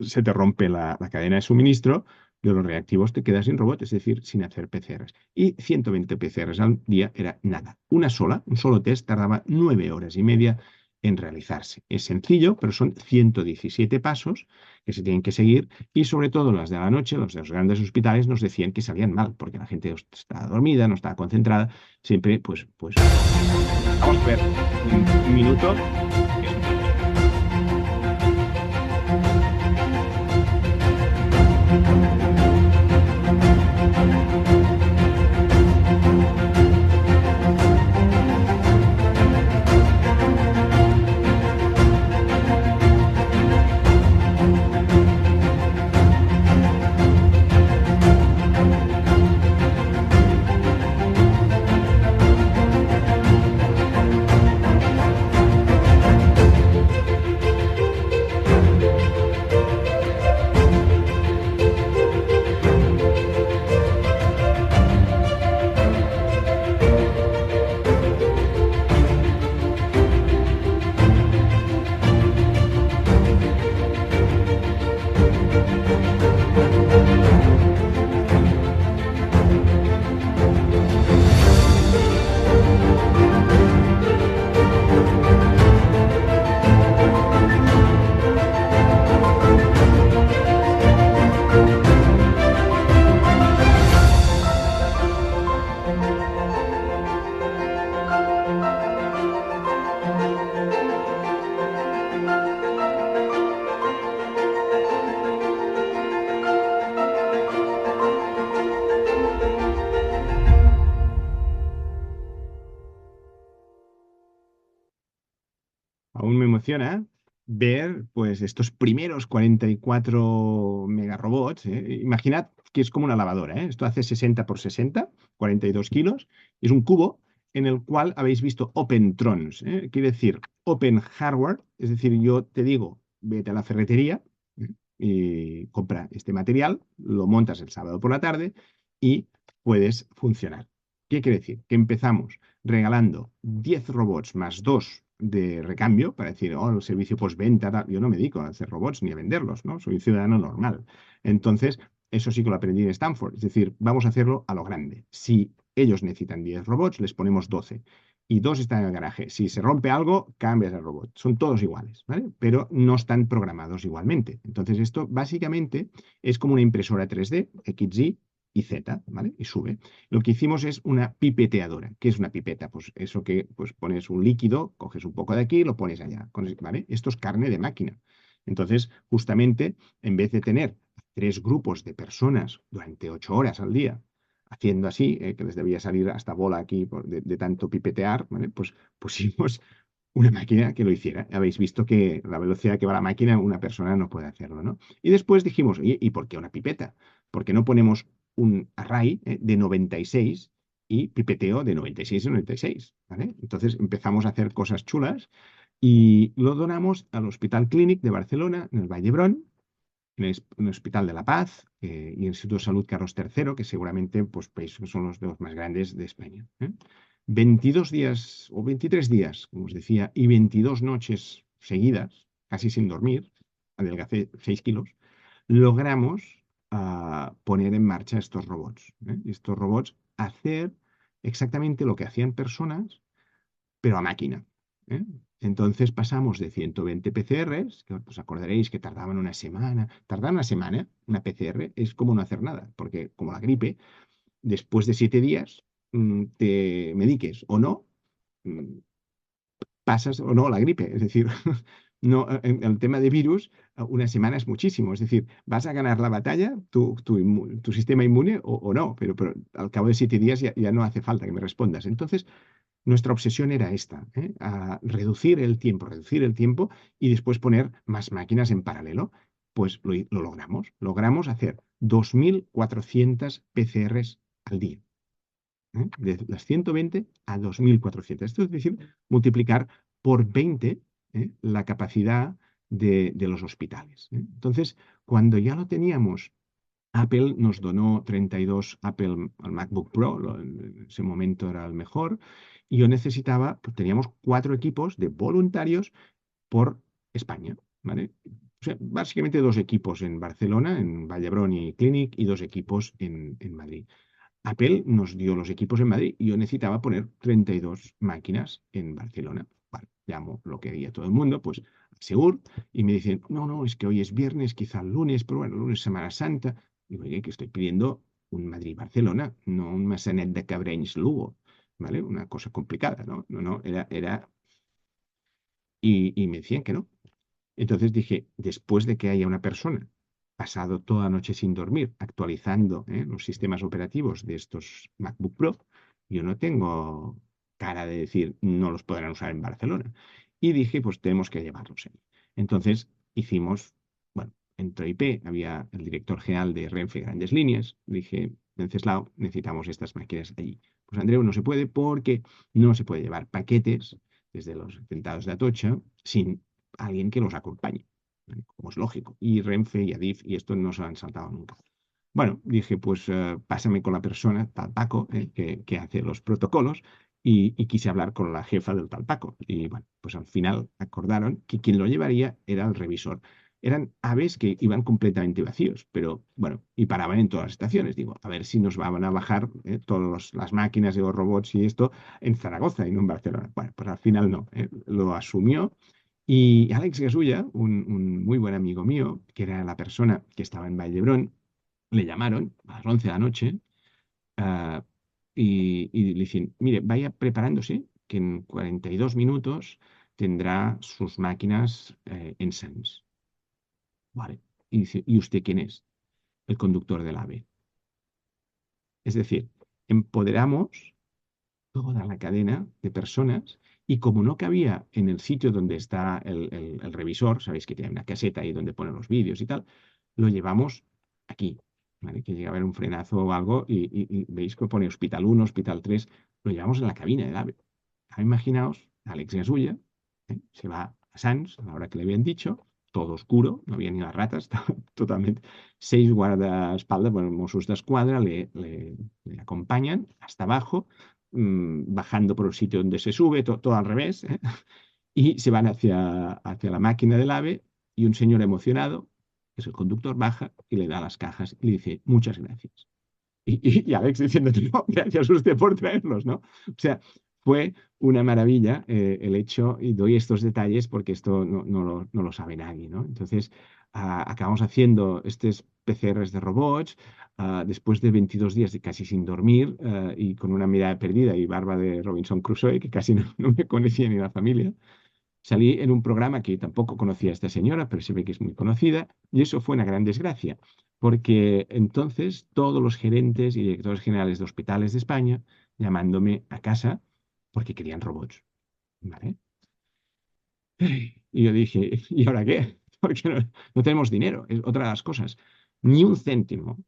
se te rompe la cadena de suministro de los reactivos, te quedas sin robot, es decir, sin hacer PCRs. Y 120 PCRs al día era nada. Un solo test tardaba 9 horas y media en realizarse. Es sencillo, pero son 117 pasos que se tienen que seguir y sobre todo las de la noche, los de los grandes hospitales nos decían que salían mal porque la gente estaba dormida, no estaba concentrada, siempre pues vamos a ver un minuto. emociona ver pues estos primeros 44 megarobots. Imaginad que es como una lavadora. Esto hace 60 por 60, 42 kilos. Es un cubo en el cual habéis visto Open Trons. Quiere decir Open Hardware. Es decir, yo te digo, vete a la ferretería y compra este material, lo montas el sábado por la tarde y puedes funcionar. ¿Qué quiere decir? Que empezamos regalando 10 robots más 2 de recambio para decir, oh, el servicio postventa, tal. Yo no me dedico a hacer robots ni a venderlos, ¿no? Soy un ciudadano normal. Entonces, eso sí que lo aprendí en Stanford. Es decir, vamos a hacerlo a lo grande. Si ellos necesitan 10 robots, les ponemos 12 y 2 están en el garaje. Si se rompe algo, cambias el robot. Son todos iguales, ¿vale? Pero no están programados igualmente. Entonces, esto básicamente es como una impresora 3D, X, y Z, ¿vale? Y sube. Lo que hicimos es una pipeteadora. ¿Qué es una pipeta? Pues eso que pues pones un líquido, coges un poco de aquí y lo pones allá, ¿vale? Esto es carne de máquina. Entonces, justamente, en vez de tener 3 grupos de personas durante 8 horas al día, haciendo así, que les debía salir hasta bola aquí de tanto pipetear, ¿vale? Pues pusimos una máquina que lo hiciera. Habéis visto que la velocidad que va la máquina, una persona no puede hacerlo, ¿no? Y después dijimos, oye, ¿y por qué una pipeta? ¿Por qué no ponemos un array de 96 y pipeteo de 96 a 96? ¿Vale? Entonces empezamos a hacer cosas chulas y lo donamos al Hospital Clínic de Barcelona, en el Vall d'Hebron, en el Hospital de la Paz y el Instituto de Salud Carlos III, que seguramente pues, son los dos más grandes de España. 22 días o 23 días, como os decía, y 22 noches seguidas, casi sin dormir, adelgacé 6 kilos, logramos poner en marcha estos robots. Estos robots hacer exactamente lo que hacían personas, pero a máquina. Entonces pasamos de 120 PCRs, que os acordaréis que tardaban una semana. Tardar una semana, una PCR, es como no hacer nada, porque como la gripe, después de 7 días te mediques o no, pasas o no la gripe. Es decir, no, en el tema de virus, una semana es muchísimo. Es decir, vas a ganar la batalla, tu sistema inmune o no, pero al cabo de 7 días ya no hace falta que me respondas. Entonces, nuestra obsesión era esta, a reducir el tiempo y después poner más máquinas en paralelo. Pues lo logramos. Logramos hacer 2.400 PCRs al día. De las 120 a 2.400. Esto es decir, multiplicar por 20 la capacidad de los hospitales. Entonces, cuando ya lo teníamos, Apple nos donó 32 Apple al MacBook Pro, en ese momento era el mejor, y yo necesitaba, pues teníamos 4 equipos de voluntarios por España, ¿vale? O sea, básicamente 2 equipos en Barcelona, en Vall d'Hebron y Clinic, y 2 equipos en Madrid. Apple nos dio los equipos en Madrid y yo necesitaba poner 32 máquinas en Barcelona. Vale, llamo lo que haría todo el mundo, pues Segur, y me dicen, no, es que hoy es viernes, quizá el lunes, pero bueno, el lunes es Semana Santa. Digo, oye, que estoy pidiendo un Madrid-Barcelona, no un Massanet de Cabrenys-Lugo, ¿vale? Una cosa complicada, ¿no? No, era... Y me decían que no. Entonces dije, después de que haya una persona pasado toda la noche sin dormir, actualizando los sistemas operativos de estos MacBook Pro, yo no tengo cara de decir no los podrán usar en Barcelona. Y dije, pues tenemos que llevarlos ahí. Entonces hicimos, bueno, entre IP había el director general de Renfe Grandes Líneas, dije, Venceslao, necesitamos estas máquinas allí. Pues Andreu, no se puede porque no se puede llevar paquetes desde los atentados de Atocha sin alguien que los acompañe, como es lógico. Y Renfe y Adif y esto no se han saltado nunca. Bueno, dije, pues pásame con la persona, tal Paco, que hace los protocolos, y quise hablar con la jefa del tal Paco. Y bueno, pues al final acordaron que quien lo llevaría era el revisor. Eran aves que iban completamente vacíos, pero bueno, y paraban en todas las estaciones. Digo, a ver si nos van a bajar todas las máquinas y los robots y esto en Zaragoza y no en Barcelona. Bueno, pues al final no, lo asumió. Y Alex Gasulla, un muy buen amigo mío, que era la persona que estaba en Vall d'Hebron, le llamaron a las 11 de la noche ah, y le dicen, mire, vaya preparándose, que en 42 minutos tendrá sus máquinas en Sants. Vale. Y dice, ¿y usted quién es? El conductor del AVE. Es decir, empoderamos toda la cadena de personas Y como no cabía en el sitio donde está el revisor, sabéis que tiene una caseta ahí donde pone los vídeos y tal, lo llevamos aquí, ¿vale? Que llega a haber un frenazo o algo y veis que pone Hospital 1, Hospital 3, lo llevamos en la cabina del AVE. Ahora imaginaos, Alex Gasulla se va a Sants a la hora que le habían dicho, todo oscuro, no había ni las ratas, estaba totalmente. 6 guardaespaldas, bueno, Mossos d'Esquadra le acompañan hasta abajo, bajando por el sitio donde se sube, todo al revés, y se van hacia la máquina del AVE y un señor emocionado, que es el conductor, baja y le da las cajas y le dice, muchas gracias. Y Alex diciendo, no, gracias a usted por traerlos, ¿no? O sea, fue una maravilla el hecho, y doy estos detalles porque esto no lo sabe nadie, ¿no? Entonces, acabamos haciendo estos PCRs de robots, después de 22 días de casi sin dormir y con una mirada perdida y barba de Robinson Crusoe, que casi no me conocía ni la familia. Salí en un programa que tampoco conocía a esta señora, pero se ve que es muy conocida, y eso fue una gran desgracia, porque entonces todos los gerentes y directores generales de hospitales de España llamándome a casa porque querían robots, ¿vale? Y yo dije, ¿y ahora qué? Porque no tenemos dinero, es otra de las cosas. Ni un céntimo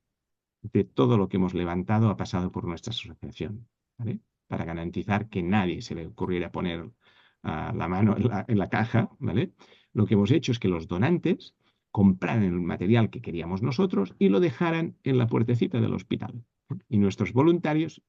de todo lo que hemos levantado ha pasado por nuestra asociación, ¿vale? Para garantizar que nadie se le ocurriera poner la mano en la caja, ¿vale? Lo que hemos hecho es que los donantes compraran el material que queríamos nosotros y lo dejaran en la puertecita del hospital. Y nuestros voluntarios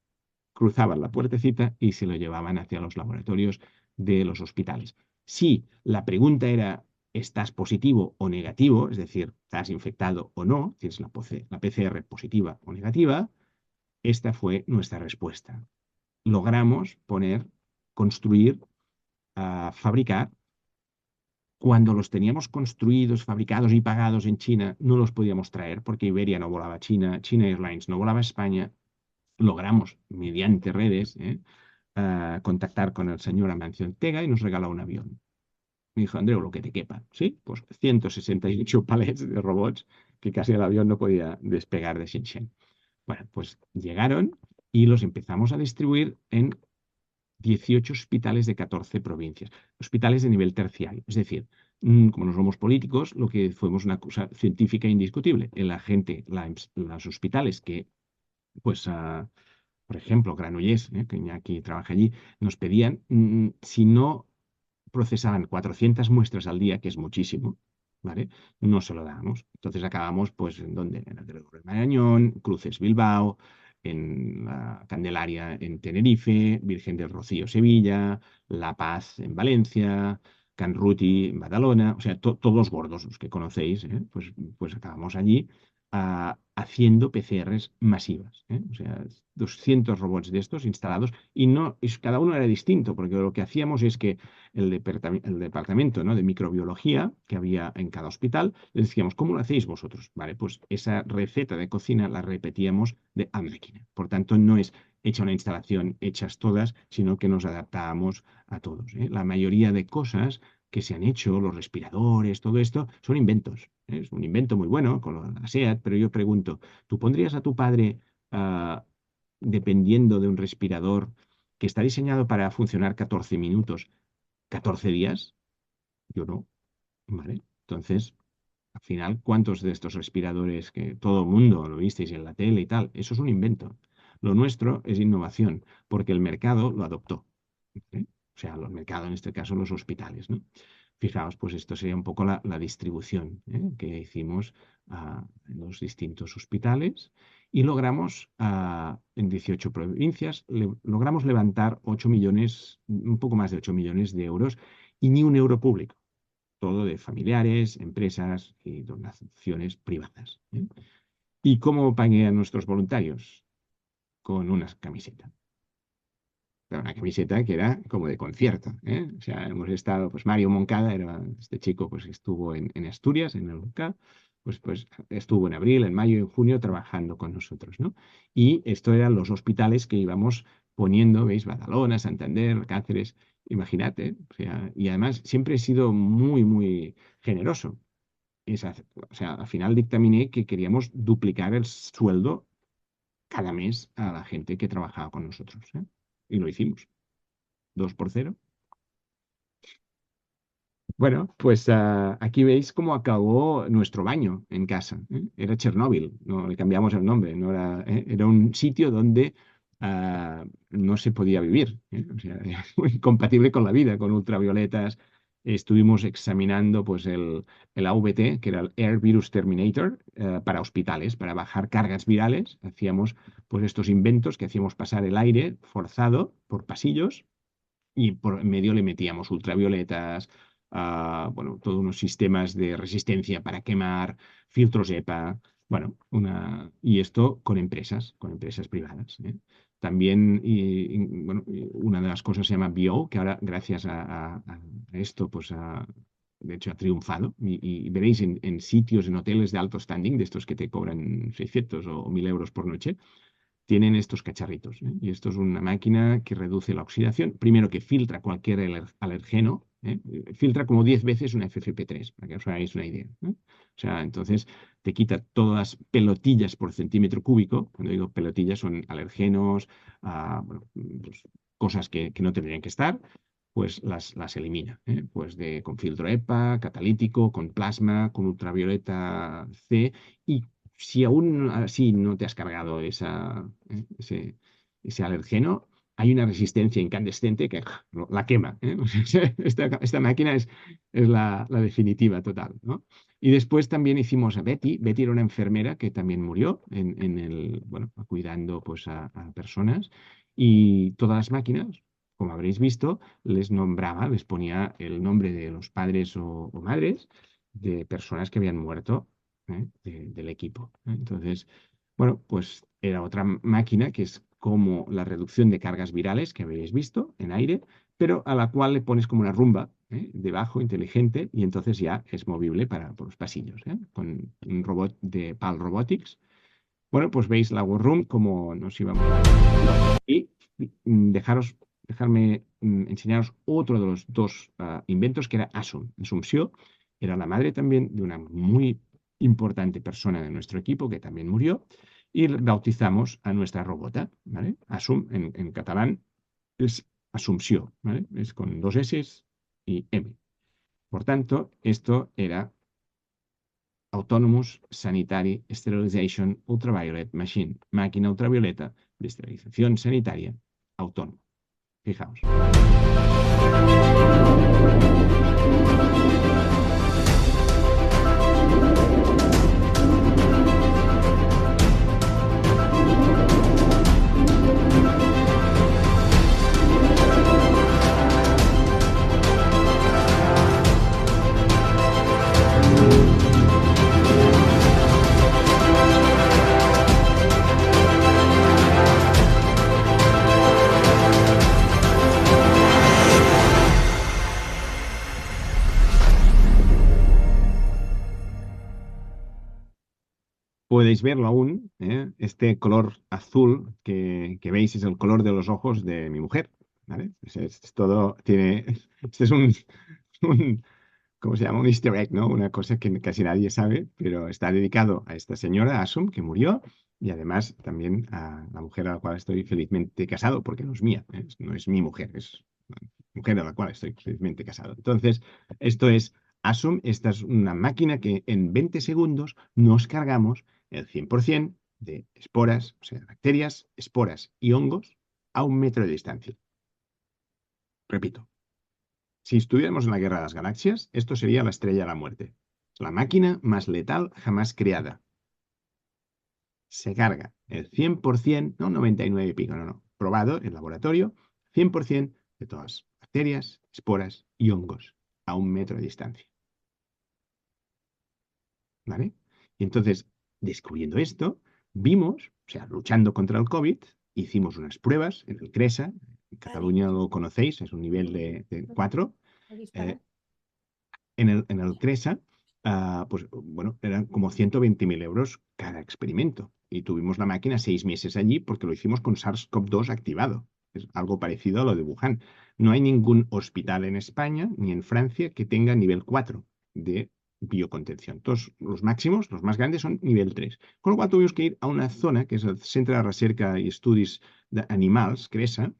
cruzaban la puertecita y se lo llevaban hacia los laboratorios de los hospitales. Si la pregunta era, ¿estás positivo o negativo? Es decir, ¿estás infectado o no? Tienes la PCR positiva o negativa. Esta fue nuestra respuesta. Logramos construir, fabricar. Cuando los teníamos construidos, fabricados y pagados en China, no los podíamos traer porque Iberia no volaba a China, China Airlines no volaba a España. Logramos, mediante redes, contactar con el señor Amancio Ortega y nos regaló un avión. Me dijo, Andreu, lo que te quepa. Sí, pues 168 palets de robots que casi el avión no podía despegar de Shenzhen. Bueno, pues llegaron y los empezamos a distribuir en 18 hospitales de 14 provincias, hospitales de nivel terciario. Es decir, como no somos políticos, lo que fuimos una cosa científica indiscutible. La gente, los hospitales que, pues, por ejemplo, Granollers, que ya aquí trabaja allí, nos pedían, si no procesaban 400 muestras al día, que es muchísimo, ¿vale? No se lo dábamos. Entonces acabamos, pues, ¿en dónde? En el Gregorio Marañón, Cruces Bilbao, en la Candelaria en Tenerife, Virgen del Rocío Sevilla, La Paz en Valencia, Can Ruti en Badalona, o sea, todos los gordos, los que conocéis, pues acabamos allí haciendo PCRs masivas, o sea, 200 robots de estos instalados y cada uno era distinto, porque lo que hacíamos es que el departamento, ¿no?, de microbiología que había en cada hospital, les decíamos, ¿cómo lo hacéis vosotros? Vale, pues esa receta de cocina la repetíamos a máquina. Por tanto, no es hecha una instalación, hechas todas, sino que nos adaptábamos a todos. La mayoría de cosas que se han hecho, los respiradores, todo esto, son inventos. Es un invento muy bueno con la SEAT, pero yo pregunto, ¿tú pondrías a tu padre dependiendo de un respirador que está diseñado para funcionar 14 minutos, 14 días? Yo no, ¿vale? Entonces, al final, ¿cuántos de estos respiradores que todo el mundo lo visteis en la tele y tal? Eso es un invento. Lo nuestro es innovación, porque el mercado lo adoptó, ¿vale? O sea, el mercado, en este caso, los hospitales, ¿no? Fijaos, pues esto sería un poco la distribución que hicimos en los distintos hospitales y logramos, en 18 provincias, logramos levantar 8 millones, un poco más de 8 millones de euros y ni un euro público. Todo de familiares, empresas y donaciones privadas. ¿Y cómo pagué a nuestros voluntarios? Con una camiseta. Una camiseta que era como de concierto, O sea, hemos estado, pues Mario Moncada era este chico, pues estuvo en Asturias, en el UCA, pues estuvo en abril, en mayo y en junio trabajando con nosotros, ¿no? Y esto eran los hospitales que íbamos poniendo, ¿veis? Badalona, Santander, Cáceres, imagínate, o sea, y además siempre he sido muy, muy generoso. O sea, al final dictaminé que queríamos duplicar el sueldo cada mes a la gente que trabajaba con nosotros, Y lo hicimos. 2 por 0. Bueno, pues aquí veis cómo acabó nuestro baño en casa. Era Chernóbil, no le cambiamos el nombre, no era, era un sitio donde no se podía vivir, o sea, era muy incompatible con la vida, con ultravioletas. Estuvimos examinando pues el AVT, que era el Air Virus Terminator, para hospitales, para bajar cargas virales. Hacíamos pues estos inventos que hacíamos pasar el aire forzado por pasillos y por en medio le metíamos ultravioletas, bueno, todos unos sistemas de resistencia para quemar, filtros EPA, bueno, y esto con empresas privadas. También, bueno, una de las cosas se llama BO, que ahora gracias a esto, pues de hecho ha triunfado, y veréis en sitios, en hoteles de alto standing, de estos que te cobran 600 o 1000 euros por noche, tienen estos cacharritos. Y esto es una máquina que reduce la oxidación. Primero que filtra cualquier alergeno. Filtra como 10 veces una FFP3, para que os hagáis una idea. O sea, entonces te quita todas las pelotillas por centímetro cúbico. Cuando digo pelotillas son alergenos, bueno, pues, cosas que no tendrían que estar, pues las elimina. Pues con filtro EPA, catalítico, con plasma, con ultravioleta C, y si aún así no te has cargado ese alergeno, hay una resistencia incandescente que la quema. O sea, esta máquina es la definitiva total, ¿no? Y después también hicimos a Betty. Betty era una enfermera que también murió bueno, cuidando pues, a personas. Y todas las máquinas, como habréis visto, les nombraba, les ponía el nombre de los padres o madres de personas que habían muerto del equipo. Entonces, bueno, pues era otra máquina que es como la reducción de cargas virales que habéis visto en aire, pero a la cual le pones como una rumba debajo, inteligente, y entonces ya es movible por los pasillos, con un robot de PAL Robotics. Bueno, pues veis la War Room como nos íbamos y dejarme enseñaros otro de los dos inventos, que era Assumpció. Era la madre también de una muy importante persona de nuestro equipo que también murió, y bautizamos a nuestra robota, ¿vale? En catalán es Assumpció, ¿vale? Es con 2 S y M. Por tanto, esto era Autonomous Sanitary Sterilization Ultraviolet Machine, máquina ultravioleta de esterilización sanitaria autónoma. Fijaos. Podéis verlo aún, este color azul que veis es el color de los ojos de mi mujer, ¿vale? Es todo, este es ¿cómo se llama? Un easter egg, ¿no? Una cosa que casi nadie sabe, pero está dedicado a esta señora, Asum, que murió, y además también a la mujer a la cual estoy felizmente casado, porque no es mía, no es mi mujer, es la mujer a la cual estoy felizmente casado. Entonces, esto es Asum, esta es una máquina que en 20 segundos nos cargamos el 100% de esporas, o sea, bacterias, esporas y hongos a 1 metro de distancia. Repito, si estuviéramos en la Guerra de las Galaxias, esto sería la estrella de la muerte. La máquina más letal jamás creada. Se carga el 100%, no 99 y pico, no, probado en laboratorio, 100% de todas bacterias, esporas y hongos a 1 metro de distancia. ¿Vale? Y entonces, descubriendo esto, vimos, o sea, luchando contra el COVID, hicimos unas pruebas en el CRESA, en Cataluña lo conocéis, es un nivel de 4. En el CRESA, pues bueno, eran como 120.000 euros cada experimento. Y tuvimos la máquina 6 meses allí porque lo hicimos con SARS-CoV-2 activado. Es algo parecido a lo de Wuhan. No hay ningún hospital en España ni en Francia que tenga nivel 4 de biocontención. Todos los máximos, los más grandes, son nivel 3. Con lo cual tuvimos que ir a una zona que es el Centre de Recerca y Estudis d'Animals, CRESA,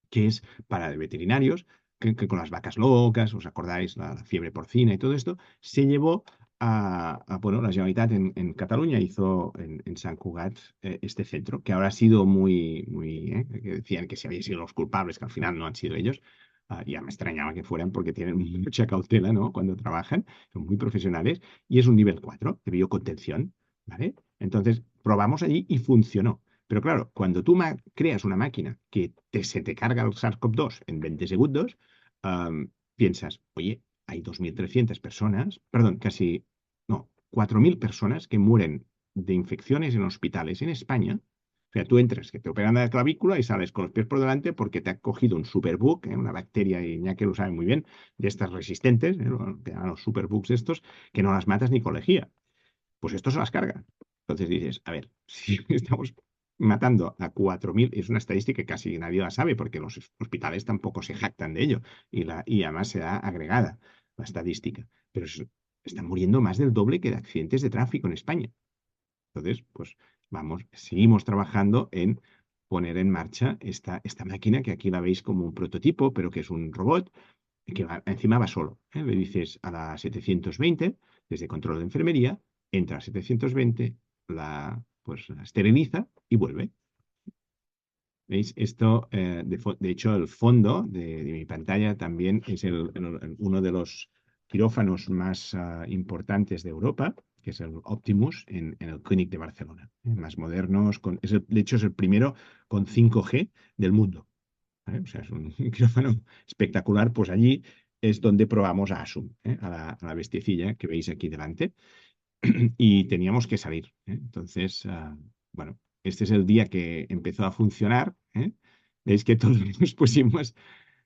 que es para veterinarios, que con las vacas locas, ¿os acordáis? La fiebre porcina y todo esto, se llevó bueno, la Generalitat en Cataluña hizo en Sant Cugat este centro, que ahora ha sido que decían que si habían sido los culpables, que al final no han sido ellos. Ya me extrañaba que fueran porque tienen mucha cautela, ¿no? Cuando trabajan, son muy profesionales, y es un nivel 4 de biocontención, ¿vale? Entonces, probamos allí y funcionó. Pero claro, cuando tú creas una máquina que se te carga el SARS-CoV-2 en 20 segundos, piensas, oye, hay 2.300 personas, perdón, no, 4.000 personas que mueren de infecciones en hospitales en España. O sea, tú entras, que te operan la clavícula y sales con los pies por delante porque te ha cogido un superbug, una bacteria, y ya que lo saben muy bien, de estas resistentes, que llaman los superbugs estos, que no las matas ni con lejía. Pues esto se las carga. Entonces dices, a ver, si estamos matando a 4.000, es una estadística que casi nadie la sabe porque los hospitales tampoco se jactan de ello y además se da agregada la estadística. Pero están muriendo más del doble que de accidentes de tráfico en España. Entonces, pues seguimos trabajando en poner en marcha esta máquina, que aquí la veis como un prototipo, pero que es un robot que encima va solo. Le dices a la 720, desde control de enfermería, entra a 720, pues la esteriliza y vuelve. ¿Veis? Esto, de hecho, el fondo de mi pantalla también es uno de los quirófanos más importantes de Europa, que es el Optimus en el Clínic de Barcelona. Más modernos, de hecho es el primero con 5G del mundo. ¿Vale? O sea, es un quirófano espectacular. Pues allí es donde probamos a Asum, a la bestiecilla que veis aquí delante, y teníamos que salir. Entonces, bueno, este es el día que empezó a funcionar. Veis que todos nos pusimos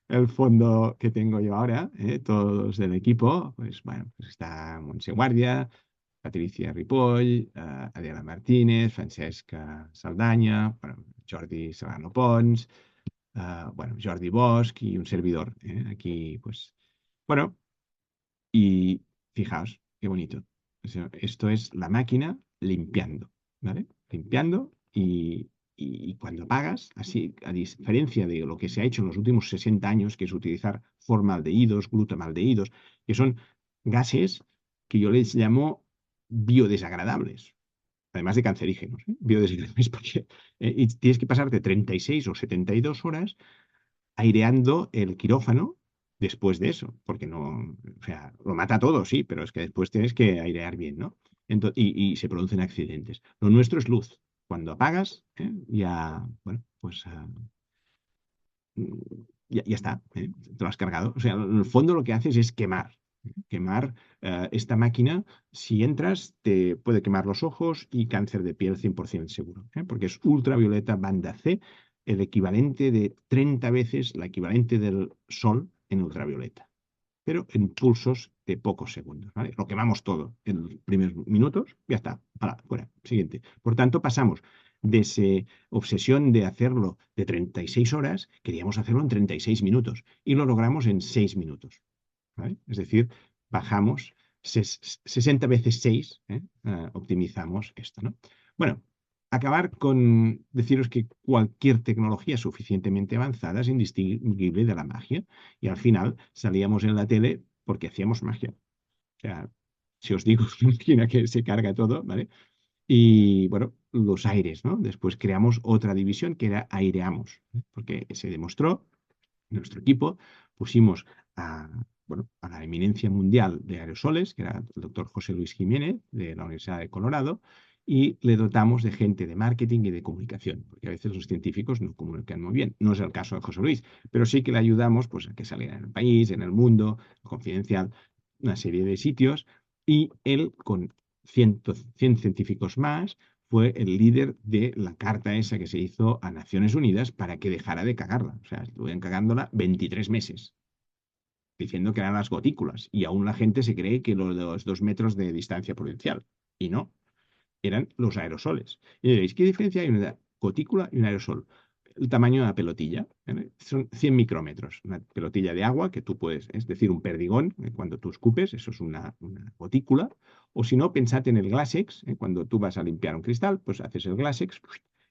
el fondo que tengo yo ahora, todos del equipo. Pues bueno, pues está Montse Guàrdia, Patricia Ripoll, Adela Martínez, Francesca Saldaña, bueno, Jordi Serrano Pons, bueno, Jordi Bosch y un servidor. Aquí, pues, bueno, y fijaos, qué bonito. O sea, esto es la máquina limpiando, ¿vale? Limpiando y cuando apagas, así, a diferencia de lo que se ha hecho en los últimos 60 años, que es utilizar formaldehídos, glutamaldehídos, que son gases que yo les llamo biodesagradables, además de cancerígenos, biodesagradables, porque y tienes que pasarte 36 o 72 horas aireando el quirófano después de eso, porque no, o sea, lo mata todo, sí, pero es que después tienes que airear bien, ¿no? Y se producen accidentes. Lo nuestro es luz. Cuando apagas, ya, bueno, pues ya está, te lo has cargado. O sea, en el fondo lo que haces es quemar. Quemar esta máquina, si entras, te puede quemar los ojos y cáncer de piel 100% seguro, porque es ultravioleta banda C, el equivalente de 30 veces la equivalente del sol en ultravioleta, pero en pulsos de pocos segundos, ¿vale? Lo quemamos todo en los primeros minutos, ya está, fuera, siguiente. Por tanto, pasamos de esa obsesión de hacerlo de 36 horas, queríamos hacerlo en 36 minutos y lo logramos en 6 minutos, ¿vale? Es decir, bajamos 60 veces 6, optimizamos esto, ¿no? Bueno, acabar con deciros que cualquier tecnología suficientemente avanzada es indistinguible de la magia, y al final salíamos en la tele porque hacíamos magia. O sea, si os digo, una máquina que se carga todo, ¿vale? Y bueno, los aires, ¿no? Después creamos otra división que era aireamos, porque se demostró, nuestro equipo, pusimos bueno, a la eminencia mundial de aerosoles, que era el doctor José Luis Jiménez, de la Universidad de Colorado, y le dotamos de gente de marketing y de comunicación, porque a veces los científicos no comunican muy bien. No es el caso de José Luis, pero sí que le ayudamos, pues, a que saliera en el país, en el mundo, confidencial, una serie de sitios, y él, con 100 científicos más, fue el líder de la carta esa que se hizo a Naciones Unidas para que dejara de cagarla. O sea, estuvieron cagándola 23 meses, diciendo que eran las gotículas, y aún la gente se cree que los 2 metros de distancia prudencial, y no, eran los aerosoles. Y diréis, ¿qué diferencia hay entre una gotícula y un aerosol? El tamaño de la pelotilla, son 100 micrómetros. Una pelotilla de agua que tú puedes, es decir, un perdigón, cuando tú escupes, eso es una gotícula. O si no, pensad en el Glasex, cuando tú vas a limpiar un cristal, pues haces el Glasex,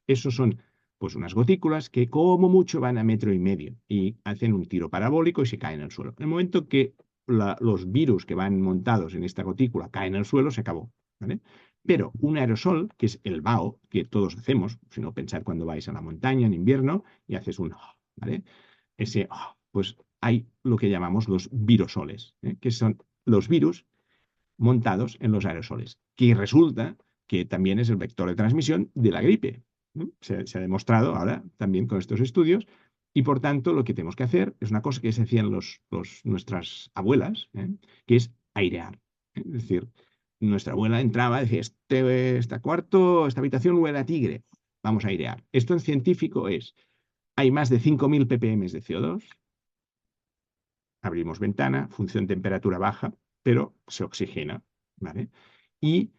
esos son Pues unas gotículas que como mucho van a 1,5 metros y hacen un tiro parabólico y se caen al suelo. En el momento que los virus que van montados en esta gotícula caen al suelo, se acabó, ¿vale? Pero un aerosol, que es el vaho, que todos hacemos, si no pensad cuando vais a la montaña en invierno y haces un, ¿vale? Ese, pues hay lo que llamamos los virosoles, que son los virus montados en los aerosoles, que resulta que también es el vector de transmisión de la gripe. Se ha demostrado ahora también con estos estudios y por tanto lo que tenemos que hacer es una cosa que se hacían nuestras abuelas, que es airear. Es decir, nuestra abuela entraba y decía, esta habitación huele a tigre, vamos a airear. Esto en científico es, hay más de 5.000 ppm de CO2, abrimos ventana, función temperatura baja, pero se oxigena, ¿vale? Y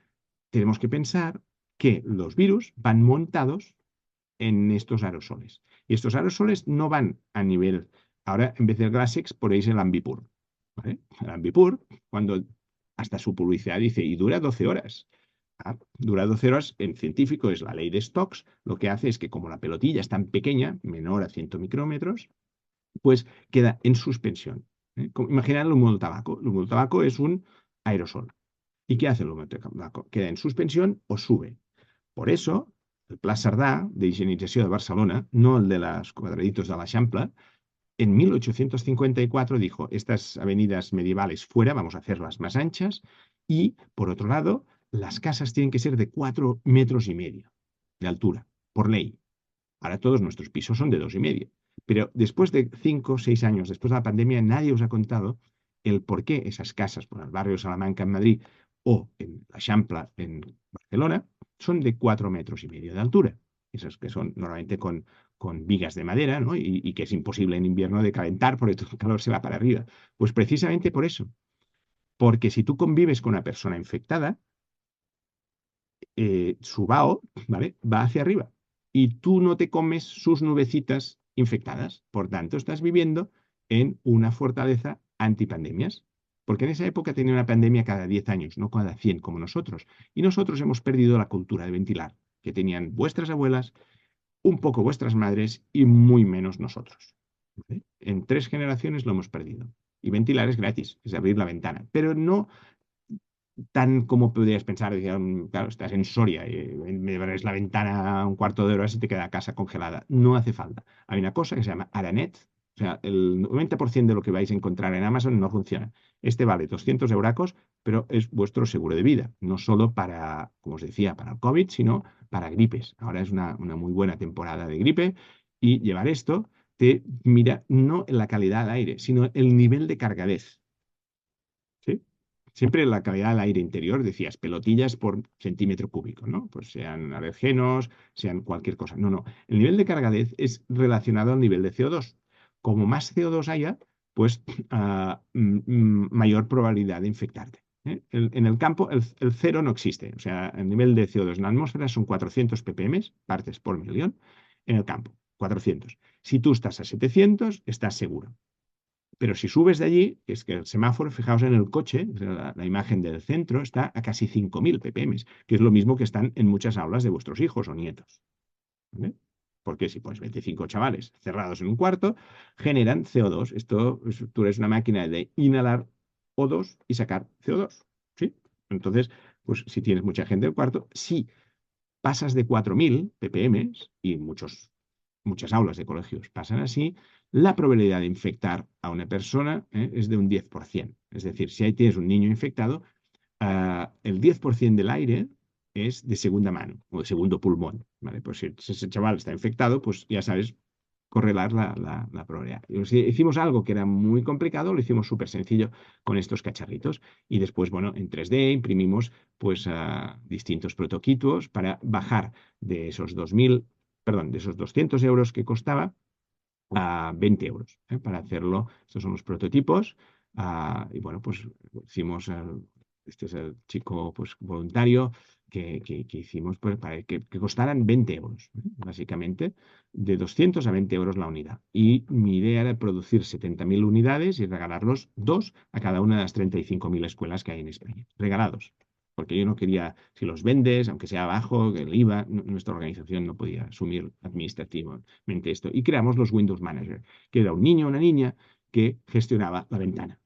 tenemos que pensar que los virus van montados en estos aerosoles. Y estos aerosoles no van a nivel... Ahora, en vez del Glasex, ponéis el Ambipur, ¿vale? El Ambipur, cuando hasta su publicidad dice, y dura 12 horas. Dura 12 horas, en científico es la ley de Stokes, lo que hace es que como la pelotilla es tan pequeña, menor a 100 micrómetros, pues queda en suspensión. Imaginad el humo del tabaco. El humo del tabaco es un aerosol. ¿Y qué hace el humo del tabaco? Queda en suspensión o sube. Por eso, el Pla Cerdà, de higienització de Barcelona, no el de los cuadraditos de l'Eixample, en 1854 dijo, estas avenidas medievales fuera, vamos a hacerlas más anchas, y, por otro lado, las casas tienen que ser de 4,5 metros de altura, por ley. Ahora todos nuestros pisos son de 2,5 metros. Pero después de 5 o 6 años, después de la pandemia, nadie os ha contado el por qué esas casas por el barrio de Salamanca en Madrid o en l'Eixample en Barcelona son de 4,5 metros de altura. Esas que son normalmente con vigas de madera, ¿no? Y que es imposible en invierno de calentar porque todo el calor se va para arriba. Pues precisamente por eso. Porque si tú convives con una persona infectada, su vaho, ¿vale?, va hacia arriba. Y tú no te comes sus nubecitas infectadas. Por tanto, estás viviendo en una fortaleza antipandemias. Porque en esa época tenía una pandemia cada 10 años, no cada 100 como nosotros. Y nosotros hemos perdido la cultura de ventilar, que tenían vuestras abuelas, un poco vuestras madres y muy menos nosotros. ¿Vale? En 3 generaciones lo hemos perdido. Y ventilar es gratis, es abrir la ventana. Pero no tan como podrías pensar, claro, estás en Soria y me abres la ventana un cuarto de hora y te queda la casa congelada. No hace falta. Hay una cosa que se llama Aranet, o sea, el 90% de lo que vais a encontrar en Amazon no funciona. Este vale 200 euracos, pero es vuestro seguro de vida, no solo para, como os decía, para el COVID, sino para gripes. Ahora es una muy buena temporada de gripe y llevar esto te mira no en la calidad del aire, sino el nivel de cargadez. ¿Sí? Siempre la calidad del aire interior, decías, pelotillas por centímetro cúbico, ¿no? Pues sean alergenos, sean cualquier cosa. No. El nivel de cargadez es relacionado al nivel de CO2. Como más CO2 haya, pues mayor probabilidad de infectarte. En el campo, el cero no existe. O sea, el nivel de CO2 en la atmósfera son 400 ppm, partes por millón, en el campo, 400. Si tú estás a 700, estás seguro. Pero si subes de allí, que es que el semáforo, fijaos en el coche, la imagen del centro, está a casi 5.000 ppm, que es lo mismo que están en muchas aulas de vuestros hijos o nietos. ¿Vale? Porque si pones 25 chavales cerrados en un cuarto, generan CO2. Tú eres una máquina de inhalar O2 y sacar CO2. ¿Sí? Entonces, pues si tienes mucha gente en el cuarto, si pasas de 4.000 ppm, y muchas aulas de colegios pasan así, la probabilidad de infectar a una persona es de un 10%. Es decir, si ahí tienes un niño infectado, el 10% del aire es de segunda mano o de segundo pulmón. ¿Vale? Pues si ese chaval está infectado, pues ya sabes correlar la probabilidad. Hicimos algo que era muy complicado, lo hicimos súper sencillo con estos cacharritos. Y después, bueno, en 3D imprimimos pues distintos protoquipos para bajar de esos 200 euros que costaba a 20 euros para hacerlo. Estos son los prototipos. Y bueno, pues hicimos, este es el chico pues voluntario que hicimos pues, para que costaran 20 euros, básicamente, de 200 a 20 euros la unidad. Y mi idea era producir 70.000 unidades y regalarlos 2 a cada una de las 35.000 escuelas que hay en España. Regalados. porque yo no quería, si los vendes, aunque sea bajo, el IVA, nuestra organización no podía asumir administrativamente esto. Y creamos los Windows Manager, que era un niño o una niña que gestionaba la ventana.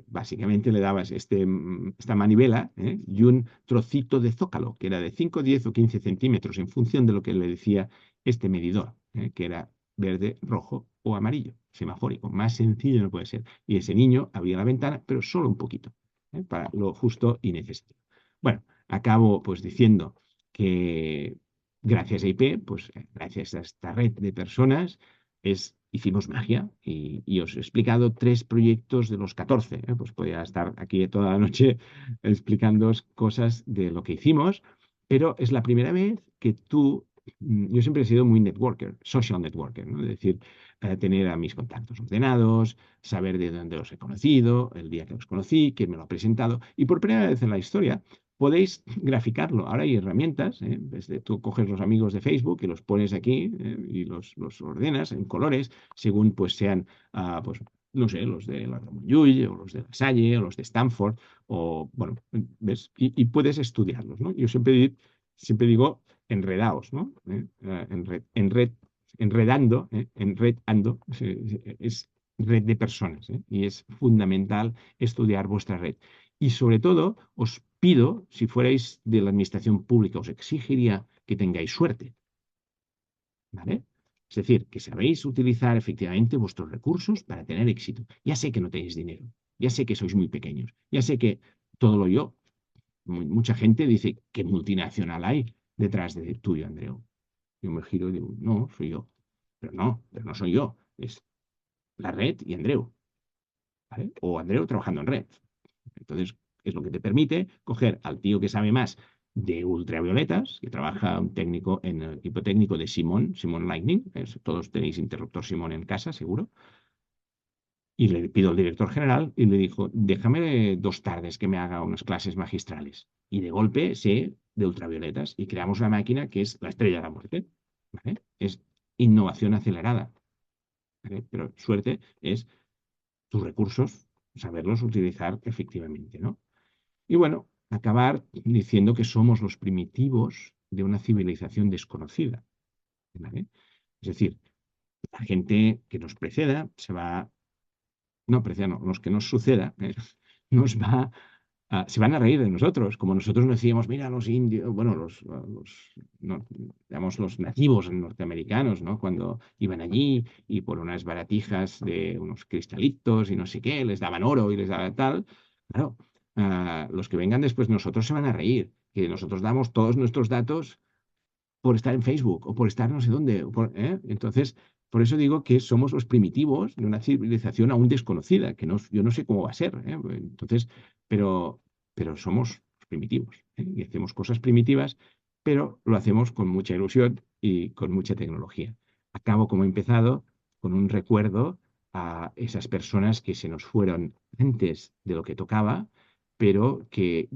Básicamente le dabas esta manivela y un trocito de zócalo, que era de 5, 10 o 15 centímetros, en función de lo que le decía este medidor, que era verde, rojo o amarillo, semafórico. Más sencillo no puede ser. Y ese niño abría la ventana, pero solo un poquito, para lo justo y necesario. Bueno, acabo pues diciendo que gracias a IP, pues gracias a esta red de personas, hicimos magia y os he explicado 3 proyectos de los 14. Pues podría estar aquí toda la noche explicándoos cosas de lo que hicimos, pero es la primera vez que yo siempre he sido muy networker, social networker, ¿no? Es decir, tener a mis contactos ordenados, saber de dónde los he conocido, el día que los conocí, quién me lo ha presentado, y por primera vez en la historia podéis graficarlo. Ahora hay herramientas, tú coges los amigos de Facebook y los pones aquí y los ordenas en colores según pues sean, pues, no sé, los de la Ramon Llull o los de La Salle o los de Stanford, o bueno, ¿ves? Y puedes estudiarlos, ¿no? Yo siempre digo enredaos, ¿no? Enredando, enredando, es red de personas, y es fundamental estudiar vuestra red. Y sobre todo, os pido, si fuerais de la administración pública, os exigiría que tengáis suerte, ¿vale? Es decir, que sabéis utilizar efectivamente vuestros recursos para tener éxito. Ya sé que no tenéis dinero, ya sé que sois muy pequeños, ya sé que todo lo yo. Mucha gente dice, ¿qué multinacional hay detrás de tuyo, Andreu? Yo me giro y digo, no, soy yo. Pero no soy yo. Es la red y Andreu, ¿vale? O Andreu trabajando en red. Entonces, es lo que te permite coger al tío que sabe más de ultravioletas, que trabaja un técnico en el equipo técnico de Simon Lightning. Todos tenéis interruptor Simon en casa, seguro. Y le pido al director general y le dijo, déjame 2 tardes que me haga unas clases magistrales. Y de golpe sé de ultravioletas y creamos una máquina que es la estrella de la muerte, ¿vale? Es innovación acelerada, ¿vale? Pero suerte es tus recursos, saberlos utilizar efectivamente, ¿no? Y bueno, acabar diciendo que somos los primitivos de una civilización desconocida, ¿vale? Es decir, la gente que nos preceda se va, no, preceda no, los que nos suceda, nos va se van a reír de nosotros, como nosotros nos decíamos, mira, los indios, bueno, digamos, los nativos norteamericanos, ¿no? Cuando iban allí y por unas baratijas de unos cristalitos y no sé qué, les daban oro y les daban tal, claro, los que vengan después de nosotros se van a reír, que nosotros damos todos nuestros datos por estar en Facebook o por estar no sé dónde. Entonces, por eso digo que somos los primitivos de una civilización aún desconocida, que yo no sé cómo va a ser. Entonces, pero somos primitivos, y hacemos cosas primitivas, pero lo hacemos con mucha ilusión y con mucha tecnología. Acabo como he empezado, con un recuerdo a esas personas que se nos fueron antes de lo que tocaba, pero que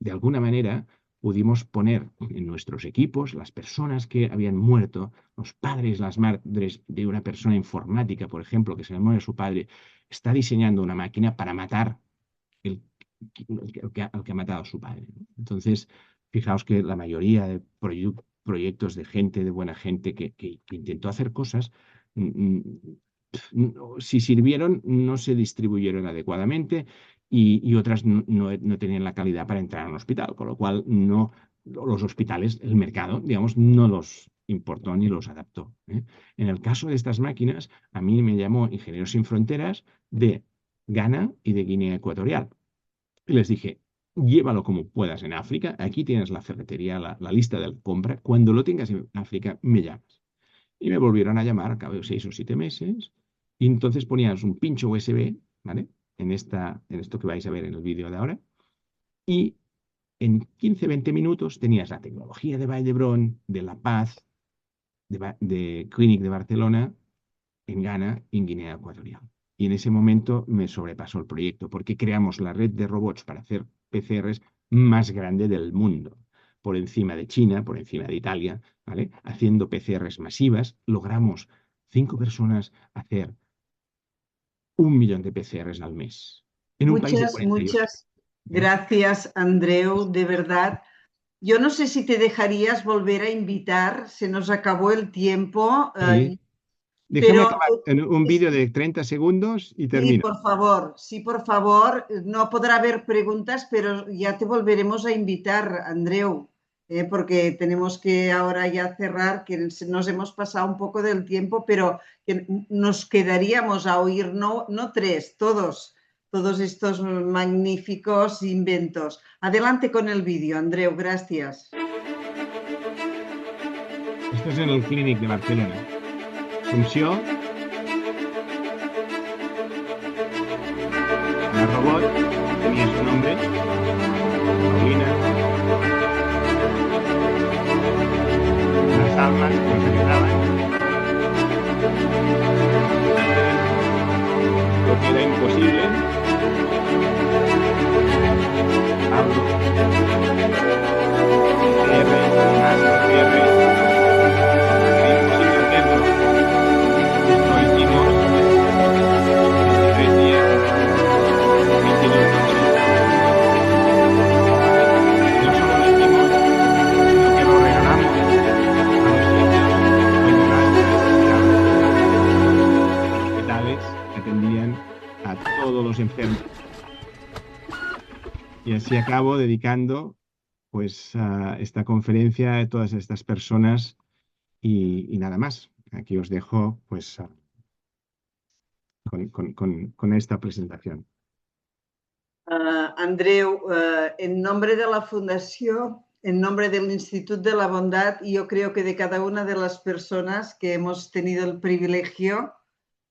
de alguna manera pudimos poner en nuestros equipos las personas que habían muerto, los padres, las madres de una persona informática, por ejemplo, que se le muere su padre, está diseñando una máquina para matar al que ha matado a su padre, ¿no? Entonces, fijaos que la mayoría de proyectos de gente, de buena gente que intentó hacer cosas, si sirvieron, no se distribuyeron adecuadamente y otras no tenían la calidad para entrar a un hospital, con lo cual los hospitales, el mercado, digamos, no los importó ni los adaptó. En el caso de estas máquinas, a mí me llamó Ingenieros Sin Fronteras de Ghana y de Guinea Ecuatorial. Y les dije, llévalo como puedas en África, aquí tienes la ferretería, la lista de la compra, cuando lo tengas en África, me llamas. Y me volvieron a llamar a cabo de 6 o 7 meses, y entonces ponías un pincho USB, ¿vale? En esto que vais a ver en el vídeo de ahora, y en 15-20 minutos tenías la tecnología de Vall d'Hebron, de La Paz, de Clinic de Barcelona, en Ghana y en Guinea Ecuatorial. Y en ese momento me sobrepasó el proyecto, porque creamos la red de robots para hacer PCRs más grande del mundo, por encima de China, por encima de Italia, ¿vale? Haciendo PCRs masivas, logramos 5 personas hacer 1 millón de PCRs al mes. En un país de 48. Gracias, Andreu, de verdad. Yo no sé si te dejarías volver a invitar, se nos acabó el tiempo, Sí. Déjame pero acabar en un vídeo de 30 segundos y sí, termino. sí, por favor. No podrá haber preguntas, pero ya te volveremos a invitar, Andreu, porque tenemos que ahora ya cerrar, que nos hemos pasado un poco del tiempo, pero que nos quedaríamos a oír, no tres, todos estos magníficos inventos. Adelante con el vídeo, Andreu, gracias. Esto es en el Clínic de Barcelona. Funció. La robot tenía su nombre, Paulina. Las almas que nos ayudaban. Lo que era imposible. Pablo. Cierre, más cierre. Era imposible hacerlo. Esto lo hicimos en 23 días. 20 minutos. No solo lo hicimos, sino que lo regalamos a los sitios donde más necesitaban. Los hospitales que atendían a todos los enfermos. Y así acabo dedicando pues a esta conferencia a todas estas personas y nada más. Aquí os dejo pues con esta presentación. Andreu, en nombre de la Fundación, en nombre del Instituto de la Bondad, yo creo que de cada una de las personas que hemos tenido el privilegio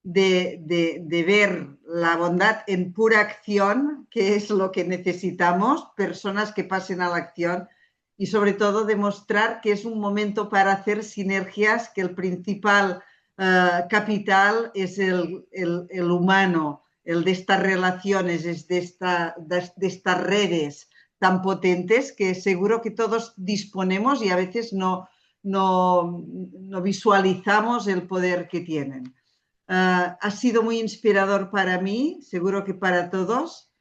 de ver la bondad en pura acción, que es lo que necesitamos, personas que pasen a la acción y sobre todo demostrar que es un momento para hacer sinergias, que el principal capital es el humano, el de estas relaciones, es de estas redes tan potentes que seguro que todos disponemos y a veces no visualizamos el poder que tienen. Ha sido muy inspirador para mí, seguro que para todos,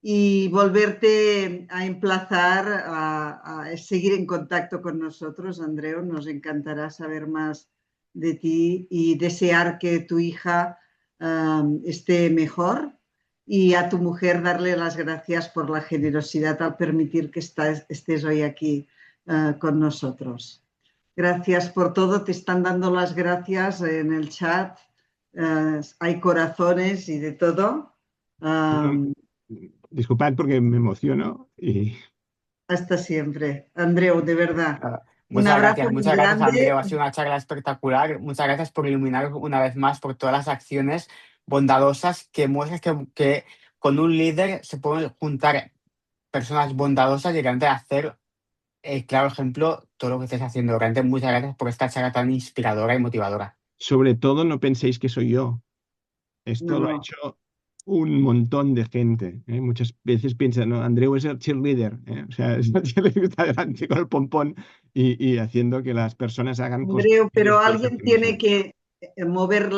y volverte a emplazar a seguir en contacto con nosotros, Andreu. Nos encantará saber más de ti y desear que tu hija esté mejor y a tu mujer darle las gracias por la generosidad al permitir que estés hoy aquí con nosotros. Gracias por todo, te están dando las gracias en el chat. Hay corazones y de todo. Disculpad porque me emociono y Hasta siempre. Andreu, de verdad. Un Muchas abrazo gracias, muy muchas gracias, grande. Andreu. Ha sido una charla espectacular. Muchas gracias por iluminar una vez más por todas las acciones bondadosas que muestran que con un líder se pueden juntar personas bondadosas y realmente hacer, claro ejemplo, todo lo que estés haciendo. Realmente muchas gracias por esta charla tan inspiradora y motivadora. sobre todo no penséis que soy yo. Esto lo ha hecho un montón de gente. Muchas veces piensan, no, Andreu es el cheerleader. O sea, es el cheerleader que está delante con el pompón y haciendo que las personas hagan cosas. Andreu, pero después alguien hacemos tiene nosotros. que mover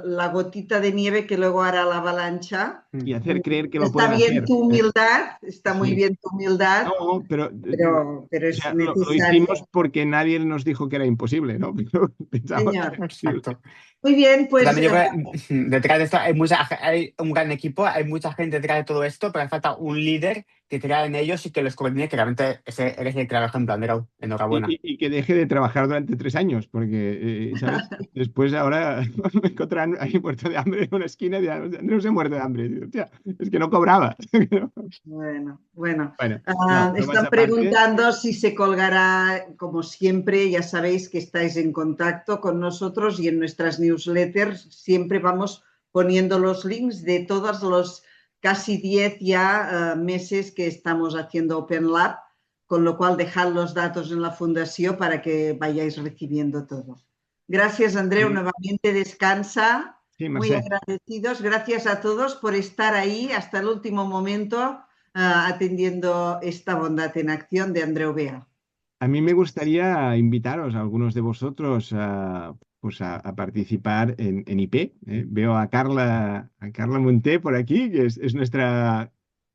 la gotita de nieve que luego hará la avalancha. Y hacer creer que lo Está pueden bien hacer. tu humildad, está muy Sí. bien tu humildad, No, pero pero o es sea, lo necesario. hicimos porque nadie nos dijo que era imposible, ¿no? Pero pensamos Señor. que era posible. Exacto. Muy bien, pues También yo creo que detrás de esto hay un gran equipo, hay mucha gente detrás de todo esto, pero hace falta un líder que crea en ellos y que los coordine, que realmente eres el claro ejemplo, Andreu. Enhorabuena. Y que deje de trabajar durante 3 años, porque, ¿sabes? Después ahora me encontrarán ahí muerto de hambre en una esquina y dirán, Andreu se muere de hambre. Y digo, "Hostia, es que no cobraba". Bueno. Bueno, Están bromas aparte. preguntando si se colgará, como siempre, ya sabéis que estáis en contacto con nosotros y en nuestras newsletters siempre vamos poniendo los links de todos los casi 10 ya meses que estamos haciendo Open Lab, con lo cual dejad los datos en la fundación para que vayáis recibiendo todo. Gracias, Andreu, Sí. nuevamente descansa. Sí, Muy Mercè. agradecidos. Gracias a todos por estar ahí hasta el último momento atendiendo esta bondad en acción de Andreu Bea. A mí me gustaría invitaros a algunos de vosotros pues a participar en IP. Veo a Carla Monté por aquí, que es nuestra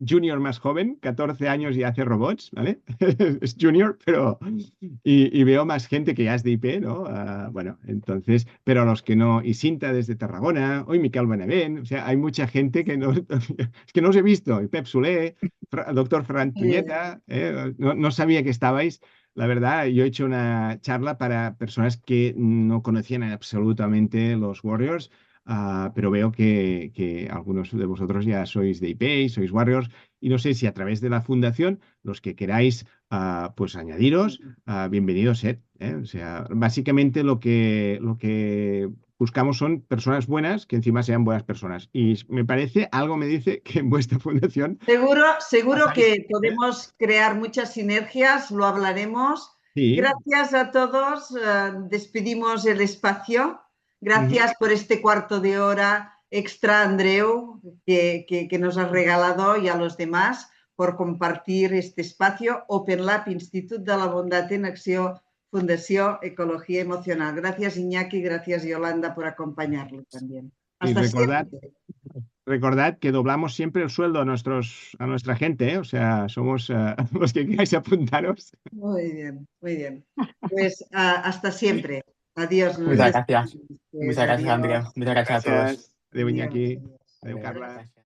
junior más joven, 14 años y hace robots, ¿vale? Es junior, pero... Y veo más gente que ya es de IP, ¿no? Bueno, entonces, pero a los que no... Y Cinta desde Tarragona, hoy Miquel Benavent, o sea, hay mucha gente que no... Es que no os he visto, y Pep Soler, doctor Ferran Tuñeta, no sabía que estabais. La verdad, yo he hecho una charla para personas que no conocían absolutamente los Warriors, pero veo que algunos de vosotros ya sois de IP, sois Warriors, y no sé si a través de la fundación, los que queráis pues añadiros, bienvenidos, ¿eh? O sea, básicamente lo que buscamos son personas buenas que encima sean buenas personas. Y me parece, algo me dice que en vuestra fundación... Seguro que podemos crear muchas sinergias, lo hablaremos. Sí. Gracias a todos, despedimos el espacio. Gracias por este cuarto de hora extra, Andreu, que nos has regalado, y a los demás por compartir este espacio. Open Lab, Institut de la Bondat en Acció, Fundació Ecología Emocional. Gracias, Iñaki, gracias, Yolanda, por acompañarlo también. Hasta siempre. Recordad que doblamos siempre el sueldo a nuestra gente, ¿eh? O sea, somos los que queráis apuntaros. Muy bien, muy bien. Pues hasta siempre. Adiós. Muchas gracias. Muchas gracias, Andrea. Muchas gracias a todos. Adéu, Iñaki. Adéu, Carla. Gracias.